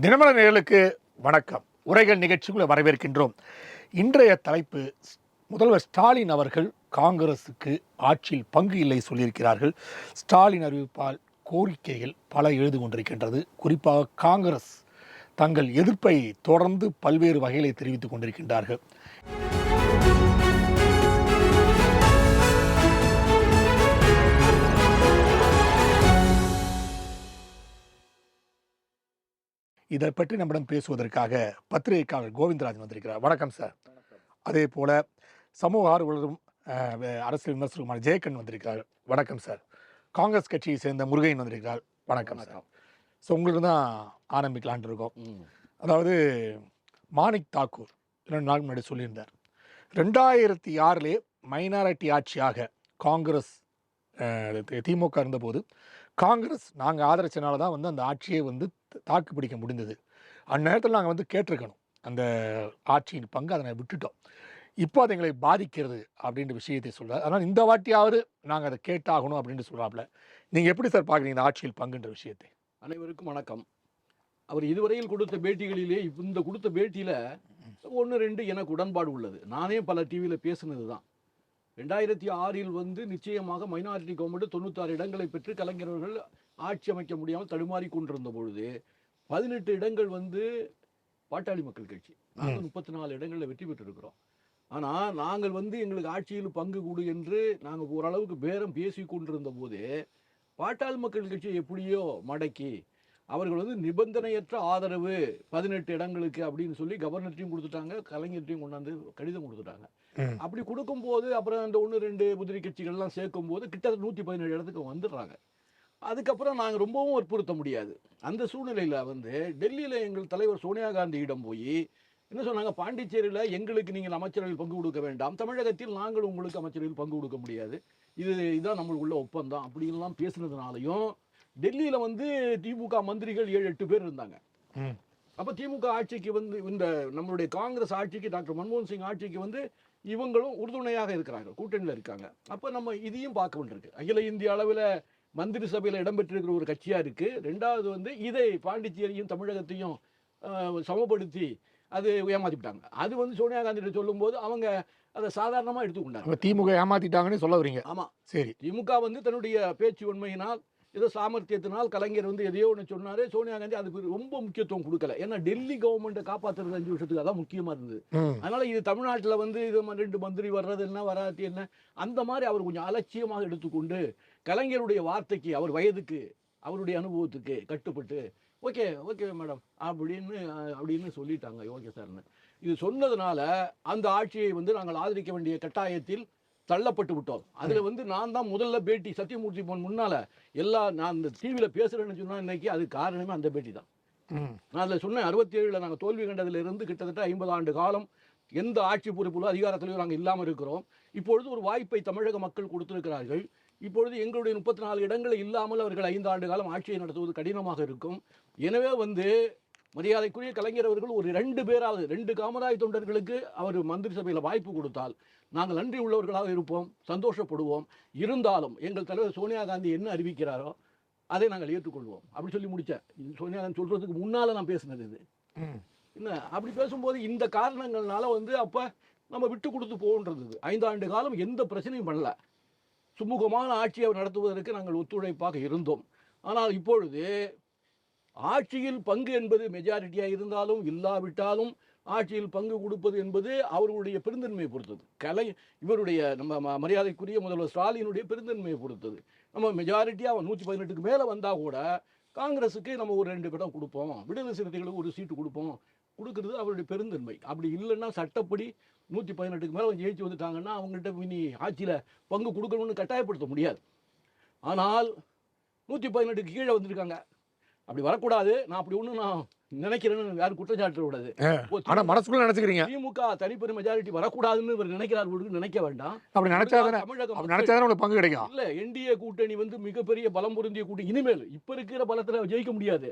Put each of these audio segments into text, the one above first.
தினமலர் நேயர்களுக்கு வணக்கம். உரைகள் நிகழ்ச்சிக்குள்ள வரவேற்கின்றோம். இன்றைய தலைப்பு, முதல்வர் ஸ்டாலின் அவர்கள் காங்கிரசுக்கு ஆட்சியில் பங்கு இல்லை சொல்லியிருக்கிறார்கள். ஸ்டாலின் அறிவிப்பால் கோரிக்கைகள் பல எழுது கொண்டிருக்கின்றது. குறிப்பாக காங்கிரஸ் தங்கள் எதிர்ப்பை தொடர்ந்து பல்வேறு வகைகளை தெரிவித்துக் கொண்டிருக்கின்றார்கள். இதை பற்றி நம்மிடம் பேசுவதற்காக பத்திரிகைக்காரர் கோவிந்தராஜன் வந்திருக்கிறார். வணக்கம் சார். அதே போல சமூக ஆர்வலரும் அரசியல் விமர்சகருமான ஜெயக்கன் வந்திருக்கிறார். வணக்கம் சார். காங்கிரஸ் கட்சியை சேர்ந்த முருகையன் வந்திருக்கிறார். வணக்கம் சார். ஸோ உங்களுக்கு தான் ஆரம்பிக்கலான் இருக்கோம். அதாவது மாணிக் தாக்கூர் 2 நாள் முன்னாடி சொல்லியிருந்தார், 2006 மைனாரிட்டி ஆட்சியாக காங்கிரஸ் திமுக இருந்தபோது காங்கிரஸ் நாங்கள் ஆதரிச்சனால தான் அந்த ஆட்சியை தாக்கு பிடிக்க முடிந்தது. அந்நேரத்தில் நாங்கள் கேட்டிருக்கணும் அந்த ஆட்சியின் பங்கு, அதை விட்டுட்டோம். இப்போ அது எங்களை பாதிக்கிறது அப்படின்ற விஷயத்தை சொல்கிறார். அதனால் இந்த வாட்டியாவது நாங்கள் அதை கேட்டாகணும் அப்படின்னு சொல்கிறாப்புல. நீங்கள் எப்படி சார் பார்க்குறீங்க இந்த ஆட்சியில் பங்குன்ற விஷயத்தை? அனைவருக்கும் வணக்கம். அவர் இதுவரையில் கொடுத்த பேட்டிகளிலே இந்த கொடுத்த பேட்டியில் 1-2 எனக்கு உடன்பாடு உள்ளது. நானே பல டிவியில் பேசுனது தான். 2006 நிச்சயமாக மைனாரிட்டி கவர்மெண்ட் 96 இடங்களை பெற்று கலைஞர்கள் ஆட்சி அமைக்க முடியாமல் தடுமாறி கொண்டிருந்த பொழுது 18 இடங்கள் பாட்டாளி மக்கள் கட்சி, நாங்கள் 34 இடங்களில் வெற்றி பெற்றிருக்கிறோம். ஆனால் நாங்கள் எங்களுக்கு ஆட்சியில் பங்கு கொடு என்று நாங்கள் ஓரளவுக்கு பேரம் பேசி கொண்டிருந்த போது பாட்டாளி மக்கள் கட்சி எப்படியோ மடக்கி அவர்கள் நிபந்தனையற்ற ஆதரவு 18 இடங்களுக்கு அப்படின்னு சொல்லி கவர்னர்ட்டையும் கொடுத்துட்டாங்க, கலைஞர்ட்டையும் கொண்டாந்து கடிதம் கொடுத்துட்டாங்க. அப்படி கொடுக்கும்போது அப்புறம் அந்த 1-2 புதிரி கட்சிகள்லாம் சேர்க்கும் போது கிட்டத்தட்ட 117 இடத்துக்கு வந்துடுறாங்க. அதுக்கப்புறம் நாங்கள் ரொம்பவும் வற்புறுத்த முடியாது. அந்த சூழ்நிலையில் டெல்லியில் எங்கள் தலைவர் சோனியா காந்தியிடம் போய் என்ன சொன்னாங்க, பாண்டிச்சேரியில் எங்களுக்கு நீங்கள் அமைச்சரவையில் பங்கு கொடுக்க வேண்டாம், தமிழகத்தில் நாங்கள் உங்களுக்கு அமைச்சரவையில் பங்கு கொடுக்க முடியாது, இதுதான் நம்மளுக்குள்ள ஒப்பந்தம் அப்படின்லாம் பேசுனதுனாலையும் டெல்லியில் திமுக மந்திரிகள் 7-8 பேர் இருந்தாங்க. அப்போ திமுக ஆட்சிக்கு இந்த நம்மளுடைய காங்கிரஸ் ஆட்சிக்கு, டாக்டர் மன்மோகன் சிங் ஆட்சிக்கு இவங்களும் உறுதுணையாக இருக்கிறாங்க, கூட்டணியில் இருக்காங்க. அப்போ நம்ம இதையும் பார்க்க வேண்டியிருக்கு. அகில இந்திய அளவில் மந்திரி சபையில் இடம்பெற்றிருக்கிற ஒரு கட்சியாக இருக்குது. ரெண்டாவது இதை பாண்டிச்சேரியும் தமிழகத்தையும் சமப்படுத்தி அது ஏமாத்திட்டாங்க. அது சோனியா காந்திகிட்ட சொல்லும்போது அவங்க அதை சாதாரணமாக எடுத்துக்கொண்டாங்க. திமுக ஏமாத்திட்டாங்கன்னு சொல்ல வரீங்க? ஆமாம். சரி. திமுக தன்னுடைய பேச்சு உண்மையினால் ஏதோ சாமர்த்தியத்தினால் கலைஞர் எதையோ ஒன்று சொன்னார். சோனியா காந்தி அதுக்கு ரொம்ப முக்கியத்துவம் கொடுக்கல. ஏன்னா டெல்லி கவர்மெண்ட்டை காப்பாற்றுறது 5 வருஷத்துக்கு அதான் முக்கியமாக இருந்தது. அதனால இது தமிழ்நாட்டில் இது 2 மந்திரி வர்றது என்ன வராது என்ன அந்த மாதிரி அவர் கொஞ்சம் அலட்சியமாக எடுத்துக்கொண்டு கலைஞருடைய வார்த்தைக்கு, அவர் வயதுக்கு, அவருடைய அனுபவத்துக்கு கட்டுப்பட்டு ஓகே ஓகே மேடம் அப்படின்னு சொல்லிட்டாங்க. ஓகே சார்னு இது சொன்னதுனால அந்த ஆட்சியை நாங்கள் ஆதரிக்க வேண்டிய கட்டாயத்தில் தள்ளப்பட்டு விட்டோம். அதில் நான் தான் முதல்ல பேட்டி சத்தியமூர்த்தி முன்னால நான் அந்த டிவியில் பேசுகிறேன்னு சொன்னால் இன்னைக்கு அது காரணமே அந்த பேட்டி தான். நான் அதில் சொன்னேன், 67 நாங்கள் தோல்வி கண்டதிலிருந்து கிட்டத்தட்ட 50 ஆண்டு காலம் எந்த ஆட்சி பொறுப்புள்ள அதிகாரத்திலையும் நாங்கள் இல்லாமல் இருக்கிறோம். இப்பொழுது ஒரு வாய்ப்பை தமிழக மக்கள் கொடுத்திருக்கிறார்கள். இப்பொழுது எங்களுடைய 34 இடங்களை இல்லாமல் அவர்கள் 5 ஆண்டு காலம் ஆட்சியை நடத்துவது கடினமாக இருக்கும். எனவே மரியாதைக்குரிய கலைஞர் அவர்கள் ஒரு 2 பேராவது 2 காமராஜ் தொண்டர்களுக்கு அவர் மந்திரி சபையில் வாய்ப்பு கொடுத்தால் நாங்கள் நன்றி உள்ளவர்களாக இருப்போம், சந்தோஷப்படுவோம். இருந்தாலும் எங்கள் தலைவர் சோனியா காந்தி என்ன அறிவிக்கிறாரோ அதை நாங்கள் ஏற்றுக்கொள்வோம் அப்படி சொல்லி முடித்தேன். சோனியா காந்தி சொல்கிறதுக்கு முன்னால் நான் பேசினது இது என்ன. அப்படி பேசும்போது இந்த காரணங்கள்னால அப்போ நம்ம விட்டு கொடுத்து போகின்றது. 5 ஆண்டு காலம் எந்த பிரச்சனையும் பண்ணல, சுமூகமான ஆட்சியை நடத்துவதற்கு நாங்கள் ஒத்துழைப்பாக இருந்தோம். ஆனால் இப்பொழுது ஆட்சியில் பங்கு என்பது மெஜாரிட்டியாக இருந்தாலும் இல்லாவிட்டாலும் ஆட்சியில் பங்கு கொடுப்பது என்பது அவர்களுடைய பெருந்தன்மையை பொறுத்தது. இவருடைய நம்ம மரியாதைக்குரிய முதல்வர் ஸ்டாலினுடைய பெருந்தன்மையை பொறுத்தது. நம்ம மெஜாரிட்டியாக 118க்கு மேலே வந்தால் கூட காங்கிரஸுக்கு நம்ம ஒரு 2 இடம் கொடுப்போம், விடுதலை சிறுத்தைகளுக்கு ஒரு சீட்டு கொடுப்போம், கொடுக்கறது அவருடைய பெருந்தன்மை. அப்படி இல்லைன்னா சட்டப்படி 118க்கு மேலே ஜெயிச்சு வந்துட்டாங்கன்னா அவங்கள்ட்ட இனி ஆட்சியில் பங்கு கொடுக்கணும்னு கட்டாயப்படுத்த முடியாது. ஆனால் 118க்கு கீழே வந்திருக்காங்க, அப்படி வரக்கூடாது. நான் அப்படி ஒன்று நான் நினைக்கிறேன்னு யாரும் குற்றச்சாட்டு விடாது. ஆனா மனசுக்குள்ள நினைச்சுக்கிறீங்க திமுக தனிப்பெரும் மெஜாரிட்டி வரக்கூடாதுன்னு இவர் நினைக்கிறார், நினைக்க வேண்டாம். அப்படி நினைச்சாதான் பங்கு கிடைக்கும். இல்ல, என்டிஏ கூட்டணி மிகப்பெரிய பலம் பொருந்திய கூட்டணி. இனிமேல் இப்ப இருக்கிற பலத்துல ஜெயிக்க முடியாது.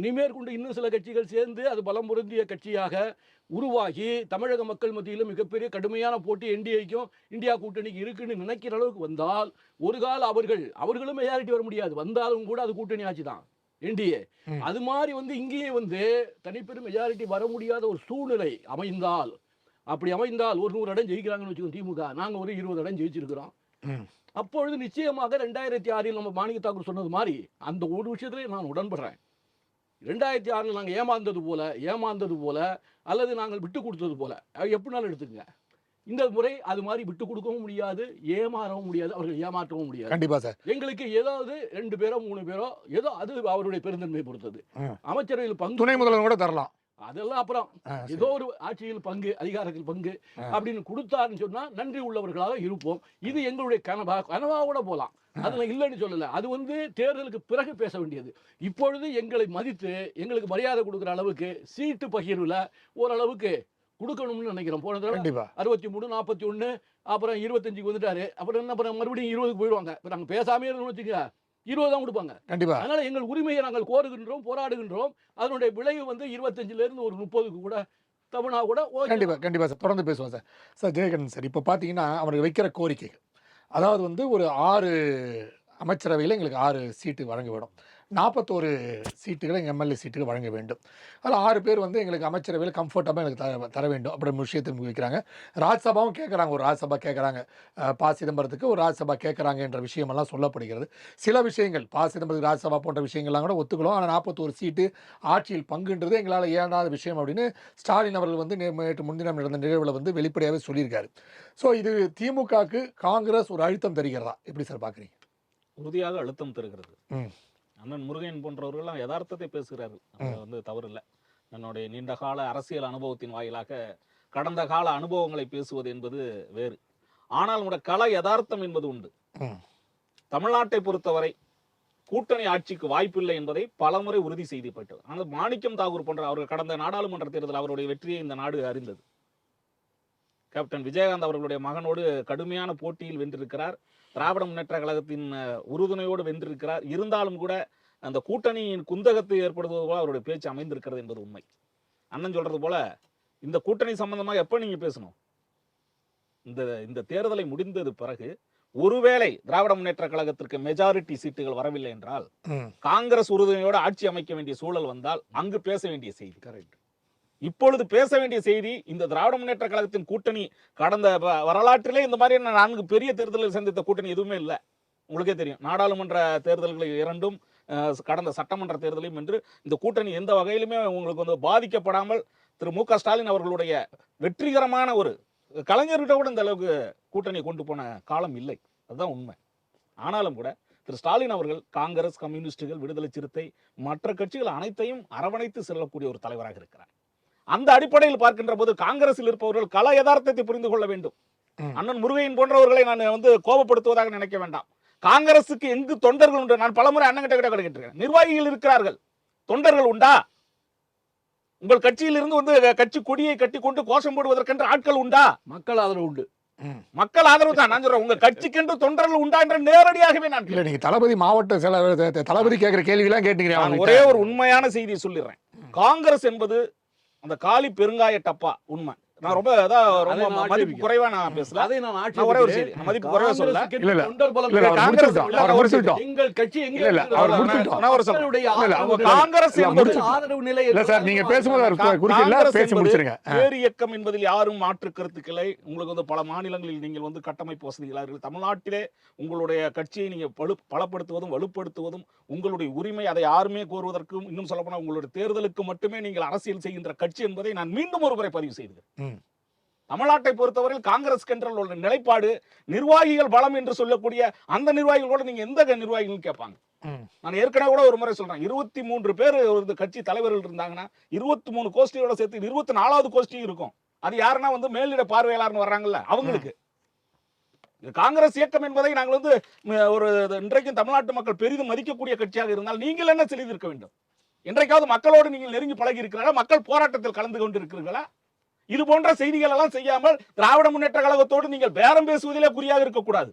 இனிமேல் கொண்டு இன்னும் சில கட்சிகள் சேர்ந்து அது பலம் பொருந்திய கட்சியாக உருவாகி தமிழக மக்கள் மத்தியில் மிகப்பெரிய கடுமையான போட்டி என்டிஏக்கும் இந்தியா கூட்டணிக்கு இருக்குன்னு நினைக்கிற அளவுக்கு வந்தால் ஒரு கால அவர்களும் மெஜாரிட்டி வர முடியாது. வந்தாலும் கூட அது கூட்டணி ஆட்சி தான். என்டிஏ. ம். அது மாதிரி வந்து இங்கேயே வந்து தனிப்பெரும் மெஜாரிட்டி வர முடியாத ஒரு சூழ்நிலை அமைந்தால், அப்படி அமைந்தால் ஒரு 100 இடம் ஜெயிக்கிறாங்கன்னு வச்சுக்கோங்க திமுக. நாங்க ஒரு 20 இடம் ஜெயிச்சிருக்கிறோம். ம். அப்பொழுது நிச்சயமாக 2006 நம்ம மாணிக்க தாக்கூர் சொன்னது மாதிரி அந்த ஒரு விஷயத்திலே நான் உடன்படுறேன். 2006 நாங்க ஏமாந்தது போல அல்லது நாங்கள் விட்டு கொடுத்தது போல எப்படினாலும் எடுத்துக்கங்க. இந்த முறை அது மாதிரி விட்டு கொடுக்கவும் முடியாது, ஏமாறவும் முடியாது, அவர்கள் ஏமாற்றவும் முடியாது. கண்டிப்பா சார். எங்களுக்கு ஏதாவது 2 பேரோ 3 பேரோ ஏதோ அது அவருடைய பெருந்தன்மையை பொறுத்தது. ம். அமைச்சரவையில் பங்கு துணை முதல்வர் கூட தரலாம். அதெல்லாம் அப்புறம் சரி. ஏதோ ஒரு ஆட்சியில் பங்கு, அதிகாரத்தில் பங்கு அப்படின்னு கொடுத்தாருன்னு சொன்னா நன்றி உள்ளவர்களாக இருப்போம். இது எங்களுடைய கனவா கூட போலாம். அதுல இல்லைன்னு சொல்லல. அது வந்து தேர்தலுக்கு பிறகு பேச வேண்டியது. இப்பொழுது எங்களை மதித்து எங்களுக்கு மரியாதை கொடுக்குற அளவுக்கு சீட்டு பகிர்வுல ஓரளவுக்கு கொடுக்கணும்னு நினைக்கிறோம். போன தடவை கண்டிப்பா. 63, 41 அப்புறம் 25க்கு வந்துட்டாரு. அப்புறம் மறுபடியும் 20க்கு போயிடுவாங்க. இப்ப நாங்க பேசாமே இருந்தோம்னு வச்சுக்க 20 தான் கொடுப்பாங்க. கண்டிப்பா. அதனால எங்கள் உரிமையை நாங்கள் கோருகின்றோம், போராடுகின்றோம். அதனுடைய விளைவு வந்து 25ல இருந்து ஒரு 30க்கு கூட தவணா கூட ஓகே. கண்டிப்பா, கண்டிப்பா சார். தொடர்ந்து பேசுவோம் சார். சார் ஜெயகண்ணன் சார், இப்ப பார்த்தீங்கன்னா அவர்கள் வைக்கிற கோரிக்கைகள், அதாவது வந்து ஒரு 6 அமைச்சரவையில எங்களுக்கு 6 சீட்டு வழங்க வேணும். 41 சீட்டுகளை எம்எல்ஏ சீட்டுகள் வழங்க வேண்டும். அதில் 6 பேர் வந்து எங்களுக்கு அமைச்சரவையில் கம்ஃபர்டபுளாக எங்களுக்கு தர வேண்டும் அப்படின்ற விஷயத்தை வைக்கிறாங்க. ராஜ்சபாவும் கேட்குறாங்க, ஒரு ராஜ்சபா கேட்குறாங்க. ப. சிதம்பரத்துக்கு ஒரு ராஜ்சபா கேட்குறாங்க என்ற விஷயமெல்லாம் சொல்லப்படுகிறது. சில விஷயங்கள் ப. சிதம்பரத்துக்கு ராஜ்சபா போன்ற விஷயங்கள்லாம் கூட ஒத்துக்கலாம். ஆனால் 41 சீட்டு ஆட்சியில் பங்குன்றது எங்களால் இயலாத விஷயம் அப்படின்னு ஸ்டாலின் அவர்கள் வந்து நேற்று முன்தினம் நடந்த நிகழ்வில் வந்து வெளிப்படையாகவே சொல்லியிருக்காரு. ஸோ இது திமுகவுக்கு காங்கிரஸ் ஒரு அழுத்தம் தருகிறதா, எப்படி சார் பார்க்குறீங்க? உறுதியாக அழுத்தம் தருகிறது. ம். அண்ணன் முருகன் போன்றவர்கள்லாம் யதார்த்தத்தை பேசுகிறார்கள். அது வந்து தவறில்லை. என்னுடைய நீண்ட கால அரசியல் அனுபவத்தின் வாயிலாக கடந்த கால அனுபவங்களை பேசுவது என்பது வேறு. ஆனால் கூட கள யதார்த்தம் என்பது உண்டு. ம். தமிழ்நாட்டை பொறுத்தவரை கூட்டணி ஆட்சிக்கு வாய்ப்பில்லை என்பதை பலமுறை உறுதி செய்யப்பட்டது. ஆனால் மாணிக்கம் தாகூர் போன்ற அவர்கள் கடந்த நாடாளுமன்ற தேர்தல் அவருடைய வெற்றியை இந்த நாடு அறிந்தது. கேப்டன் விஜயகாந்த் அவர்களுடைய மகனோடு கடுமையான போட்டியில் வென்றிருக்கிறார். திராவிட முன்னேற்ற கழகத்தின் உறுதுணையோடு வென்றிருக்கிறார். இருந்தாலும் கூட அந்த கூட்டணியின் குந்தகத்தை ஏற்படுவது போல அவருடைய பேச்சு அமைந்திருக்கிறது என்பது உண்மை. அண்ணன் சொல்றது போல இந்த கூட்டணி சம்பந்தமாக எப்ப நீங்க பேசணும்? இந்த தேர்தலை முடிந்தது பிறகு ஒருவேளை திராவிட முன்னேற்ற கழகத்திற்கு மெஜாரிட்டி சீட்டுகள் வரவில்லை என்றால் காங்கிரஸ் உறுதுணையோடு ஆட்சி அமைக்க வேண்டிய சூழல் வந்தால் அங்கு பேச வேண்டிய செய்தி. கரெக்ட். இப்பொழுது பேச வேண்டிய செய்தி, இந்த திராவிட முன்னேற்ற கழகத்தின் கூட்டணி கடந்த வரலாற்றிலே இந்த மாதிரியான 4 பெரிய தேர்தலில் சந்தித்த கூட்டணி எதுவுமே இல்லை. உங்களுக்கே தெரியும். நாடாளுமன்ற தேர்தல்களில் 2ம் கடந்த சட்டமன்ற தேர்தலையும் என்று இந்த கூட்டணி எந்த வகையிலுமே உங்களுக்கு வந்து பாதிக்கப்படாமல் திரு மு.க. ஸ்டாலின் அவர்களுடைய வெற்றிகரமான ஒரு கலைஞர்கிட்ட கூட இந்த அளவுக்கு கூட்டணியை கொண்டு போன காலம் இல்லை. அதுதான் உண்மை. ஆனாலும் கூட திரு ஸ்டாலின் அவர்கள் காங்கிரஸ், கம்யூனிஸ்டுகள், விடுதலை சிறுத்தை மற்ற கட்சிகள் அனைத்தையும் அரவணைத்து செல்லக்கூடிய ஒரு தலைவராக இருக்கிறார். அந்த அடிப்படையில் பார்க்கின்ற போது காங்கிரஸில் இருப்பவர்கள் கள யதார்த்தத்தை புரிந்து கொள்ள வேண்டும். அண்ணன் முருகையன் போன்றவர்களை நான் வந்து கோபப்படுத்துவதாக நினைக்க வேண்டாம். காங்கிரசுக்கு எங்கு தொண்டர்கள் உண்டு? நான் பலமுறை அண்ணன் கிட்ட கேட்டிருக்கேன். நிர்வாகிகள் இருக்கிறார்கள், தொண்டர்கள் உண்டா? உங்கள் கட்சியில் இருந்து வந்து கட்சி கொடியை கட்டி கொண்டு கோஷம் போடுவதற்கென்று ஆட்கள் உண்டா? மக்கள் ஆதரவு உண்டு. மக்கள் ஆதரவு தான். நான் சொல்றேன், உங்க கட்சிக்கென்று தொண்டர்கள் உண்டா என்ற நேரடியாகவே நான் இல்ல, நீங்க தளபதி மாவட்ட செயலாளர் தளபதி கேட்கிற கேள்வி எல்லாம் கேட்டீங்க. நான் ஒரே ஒரு உண்மையான செய்தியை சொல்லிடுறேன். காங்கிரஸ் என்பது அந்த காலி பெருங்காய டப்பா உண்மை. நான் ரொம்ப மதிப்பு குறைவா நான் பேசல. அதை நான் ஒரே ஒரு செய்தி, மதிப்பு குறைவா சொல்ல. எங்கள் கட்சி வேறு இயக்கம் என்பதில் யாரும் மாற்று கருத்துக்களை உங்களுக்கு வந்து பல மாநிலங்களில் நீங்கள் வந்து கட்டமைப்பு வசதிகள் தமிழ்நாட்டிலே உங்களுடைய கட்சியை நீங்க பலப்படுத்துவதும் வலுப்படுத்துவதும் உங்களுடைய உரிமை. அதை யாருமே கோருவதற்கும், இன்னும் சொல்ல போனால் உங்களுடைய தேர்தலுக்கு மட்டுமே நீங்கள் அரசியல் செய்கின்ற கட்சி என்பதை நான் மீண்டும் ஒரு முறை பதிவு செய்தேன். தமிழ்நாட்டை பொறுத்தவரையில் காங்கிரஸ் கென்ற நிலைப்பாடு நிர்வாகிகள் பலம் என்று சொல்லக்கூடிய அந்த நிர்வாகிகள் கூட நீங்க எந்த நிர்வாகிகள் கேட்பாங்க. நான் ஏற்கனவே கூட ஒரு முறை சொல்றேன், 23 பேர் ஒரு கட்சி தலைவர்கள் இருந்தாங்கன்னா 23 கோஷ்டியோட சேர்த்து 24வது கோஷ்டியும் இருக்கும். அது யாருன்னா வந்து மேலிட பார்வையாளர்னு வர்றாங்கல்ல அவங்களுக்கு. காங்கிரஸ் இயக்கம் என்பதை நாங்கள் வந்து ஒரு இன்றைக்கும் தமிழ்நாட்டு மக்கள் பெரிதும் மதிக்கக்கூடிய கட்சியாக இருந்தால் நீங்கள் என்ன செய்திருக்க வேண்டும்? இன்றைக்காவது மக்களோடு நீங்கள் நெருங்கி பழகி இருக்கிறீர்களா? மக்கள் போராட்டத்தில் கலந்து கொண்டிருக்கிறீர்களா? இது போன்ற செய்திகள் எல்லாம் செய்யாமல் திராவிட முன்னேற்ற கழகத்தோடு நீங்கள் பேரம் பேசுவதிலே குறியாக இருக்கக்கூடாது.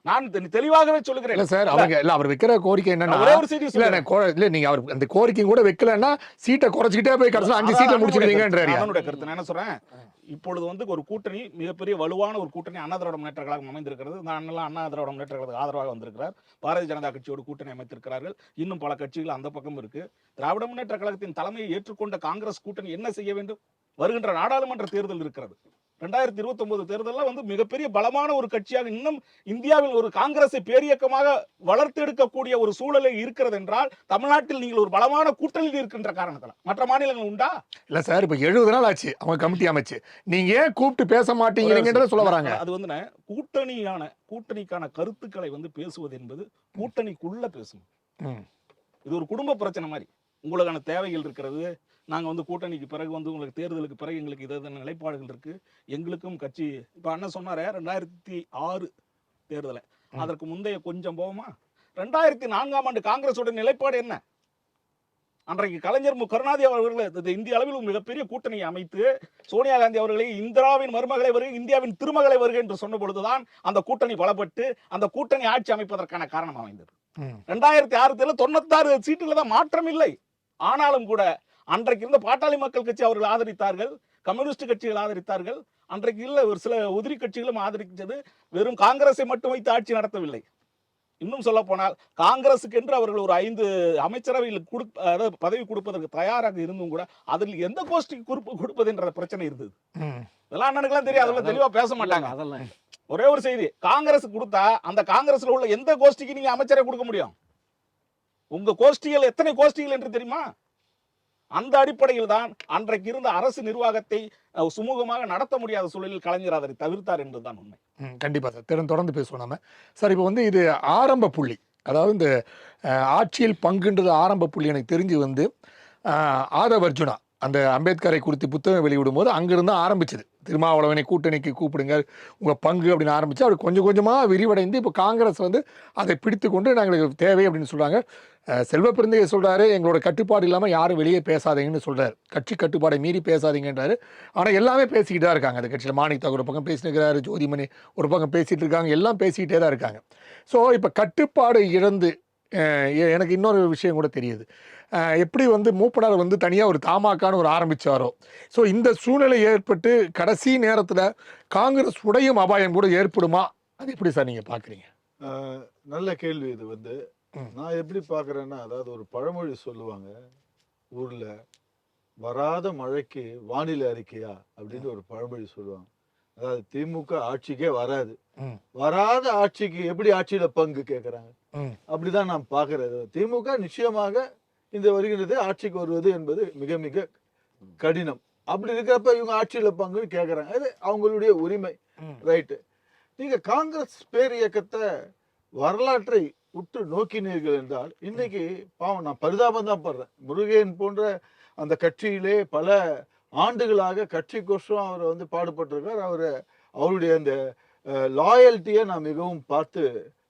நான் தெளிவாகவே சொல்லுகிறேன். இல்ல சார், அவங்க இல்ல அவர் வைக்கிற கோரிக்கை என்னன்னா, ஒரே ஒரு செய்தி இல்ல சொல்றேன். இல்ல நீங்க அவர் அந்த கோரிக்கை கூட வைக்கலன்னா சீட்டை குறைச்சிக்கிட்டே போய் கடைசியில் 5 சீட்டை முடிச்சிருவீங்கன்றாரு. என்னோட கருத்து நான் என்ன சொல்றேன், இப்பொழுது வந்து ஒரு கூட்டணி மிகப்பெரிய வலுவான ஒரு கூட்டணி அண்ணா திராவிட முன்னேற்ற கழகம் அமைந்திருக்கிறது. இந்த அண்ணா அண்ணா திராவிட முன்னேற்ற கழகத்துக்கு ஆதரவாக வந்திருக்கிறார். பாரதிய ஜனதா கட்சியோடு கூட்டணி அமைத்திருக்கிறார்கள். இன்னும் பல கட்சிகள் அந்த பக்கம் இருக்கு. திராவிட முன்னேற்ற கழகத்தின் தலைமையை ஏற்றுக்கொண்ட காங்கிரஸ் கூட்டணி என்ன செய்ய வேண்டும்? வருகின்ற நாடாளுமன்ற தேர்தல் இருக்கிறது. 2029 தேர்தலில் வந்து மிகப்பெரிய பலமான ஒரு கட்சியாக இன்னும் இந்தியாவில் ஒரு காங்கிரஸை பேரியக்கமாக வளர்த்தெடுக்கக்கூடிய ஒரு சூழலை இருக்கிறது என்றால் தமிழ்நாட்டில் நீங்கள் ஒரு பலமான கூட்டணியில் இருக்கின்ற காரணத்தால். மற்ற மாநிலங்கள் உண்டா? இல்ல சார், இப்ப 70 நாள் ஆச்சு அவங்க கமிட்டி அமைச்சு, நீங்க ஏன் கூப்பிட்டு பேச மாட்டீங்கன்றத சொல்ல வராங்க. அது வந்து கூட்டணிக்கான கருத்துக்களை வந்து பேசுவது என்பது கூட்டணிக்குள்ள பேசணும். இது ஒரு குடும்ப பிரச்சனை மாதிரி. உங்களுக்கான தேவைகள் இருக்கிறது. நாங்க வந்து கூட்டணிக்கு பிறகு வந்து உங்களுக்கு தேர்தலுக்கு பிறகு எங்களுக்கு இதான நிலைப்பாடுகள் இருக்கு. எங்களுக்கும் கட்சி இப்ப அண்ணன் சொன்னாரே 2006 தேர்தலை, அதற்கு முந்தைய கொஞ்சம் போவோமா? 2004ஆம் ஆண்டு காங்கிரஸோட நிலைப்பாடு என்ன? அன்றைக்கு கலைஞர் கருணாநிதி அவர்கள் இந்திய அளவில் மிகப்பெரிய கூட்டணியை அமைத்து சோனியா காந்தி அவர்களை இந்திராவின் மருமகளை வருகை, இந்தியாவின் திருமகளை வருகை என்று சொன்ன பொழுதுதான் அந்த கூட்டணி பலப்பட்டு அந்த கூட்டணி ஆட்சி அமைப்பதற்கான காரணம் அமைந்தது. 2006 தேர்தலில் 96 சீட்டுல தான் மாற்றம் இல்லை. ஆனாலும் கூட அன்றைக்கு இருந்த பாட்டாளி மக்கள் கட்சி அவர்கள் ஆதரித்தார்கள், கம்யூனிஸ்ட் கட்சிகள் ஆதரித்தார்கள். அன்றைக்கு இல்ல ஒரு சில உதிரி கட்சிகளும் ஆதரித்தது. வெறும் காங்கிரஸை மட்டும் வைத்து ஆட்சி நடத்தவில்லை. இன்னும் சொல்ல போனால் காங்கிரசுக்கு என்று அவர்கள் ஒரு 5 அமைச்சரவையில் பதவி கொடுப்பதற்கு தயாராக இருந்தும் கூட அதில் எந்த கோஷ்டிக்கு கொடுப்பது என்ற பிரச்சனை இருந்தது. இதெல்லாம் அண்ணனுக்கெல்லாம் தெரியும், அதெல்லாம் தெளிவா பேச மாட்டாங்க. அதெல்லாம் ஒரே ஒரு செய்தி, காங்கிரஸ் கொடுத்தா அந்த காங்கிரஸ்ல உள்ள எந்த கோஷ்டிக்கு நீங்க அமைச்சரை கொடுக்க முடியும்? உங்க கோஷ்டிகள் எத்தனை கோஷ்டிகள் என்று தெரியுமா? அந்த அடிப்படையில் தான் அன்றைக்கு இருந்த அரசு நிர்வாகத்தை சுமூகமாக நடத்த முடியாத சூழலில் கலைஞர் அதை தவிர்த்தார் என்பதுதான் உண்மை. கண்டிப்பா சார், தொடர்ந்து பேசுவோம் நாம. சார், இப்போ வந்து இது ஆரம்ப புள்ளி, அதாவது இந்த ஆட்சியில் பங்குன்றது ஆரம்ப புள்ளி. எனக்கு தெரிஞ்சு வந்து ஆதவ் அர்ஜுனா அந்த அம்பேத்கரை குறித்து புத்தகம் வெளியிடும் போது அங்கிருந்து ஆரம்பிச்சது. திருமாவளவனை கூட்டணிக்கு கூப்பிடுங்க, உங்கள் பங்கு அப்படின்னு ஆரம்பிச்சு அவர் கொஞ்சம் கொஞ்சமாக விரிவடைந்து இப்போ காங்கிரஸ் வந்து அதை பிடித்து கொண்டு நாங்களுக்கு தேவை அப்படின்னு சொல்கிறாங்க. செல்வ பெருந்தகை சொல்கிறாரு, எங்களோட கட்டுப்பாடு இல்லாமல் யாரும் வெளியே பேசாதீங்கன்னு சொல்கிறார். கட்சி கட்டுப்பாடை மீறி பேசாதீங்கன்றாரு. ஆனால் எல்லாமே பேசிக்கிட்டு தான் இருக்காங்க. அந்த கட்சியில் மாணிக் தாக்கூர் ஒரு பக்கம் பேசினுக்கிறாரு, ஜோதிமணி ஒரு பக்கம் பேசிகிட்டு இருக்காங்க, எல்லாம் பேசிக்கிட்டே தான் இருக்காங்க. ஸோ இப்போ கட்டுப்பாடு இழந்து எனக்கு இன்னொரு விஷயம் கூட தெரியுது. எப்படி வந்து மூப்பனார் வந்து தனியாக ஒரு தாமாக்கான ஒரு ஆரம்பித்தாரோ, ஸோ இந்த சூழ்நிலை ஏற்பட்டு கடைசி நேரத்தில் காங்கிரஸ் உடையும் அபாயம் கூட ஏற்படுமா? அது எப்படி சார் நீங்கள் பார்க்குறீங்க? நல்ல கேள்வி இது. வந்து நான் எப்படி பார்க்குறேன்னா, அதாவது ஒரு பழமொழி சொல்லுவாங்க ஊரில், வராத மழைக்கு வானிலை அறிக்கையா அப்படின்னு ஒரு பழமொழி சொல்லுவாங்க. அதாவது திமுக ஆட்சிக்கே வராது, வராத ஆட்சிக்கு எப்படி ஆட்சியில பங்கு கேட்குறாங்க. அப்படிதான் நான் பார்க்கறது. திமுக நிச்சயமாக இந்த வருகிறது ஆட்சிக்கு வருவது என்பது மிக மிக கடினம். அப்படி இருக்கிறப்ப இவங்க ஆட்சியில பங்குன்னு கேட்கறாங்க. அது அவங்களுடைய உரிமை, ரைட்டு. நீங்க காங்கிரஸ் பேர் இயக்கத்தை வரலாற்றை உற்று நோக்கினீர்கள் என்றால் இன்னைக்கு பாவம் நான் பரிதாபம் தான் படுறேன். முருகன் போன்ற அந்த கட்சியிலே பல ஆண்டுகளாக கட்சிக்கோசம் அவர் வந்து பாடுபட்டிருக்கார். அவருடைய அந்த லாயல்ட்டியை நான் மிகவும் பார்த்து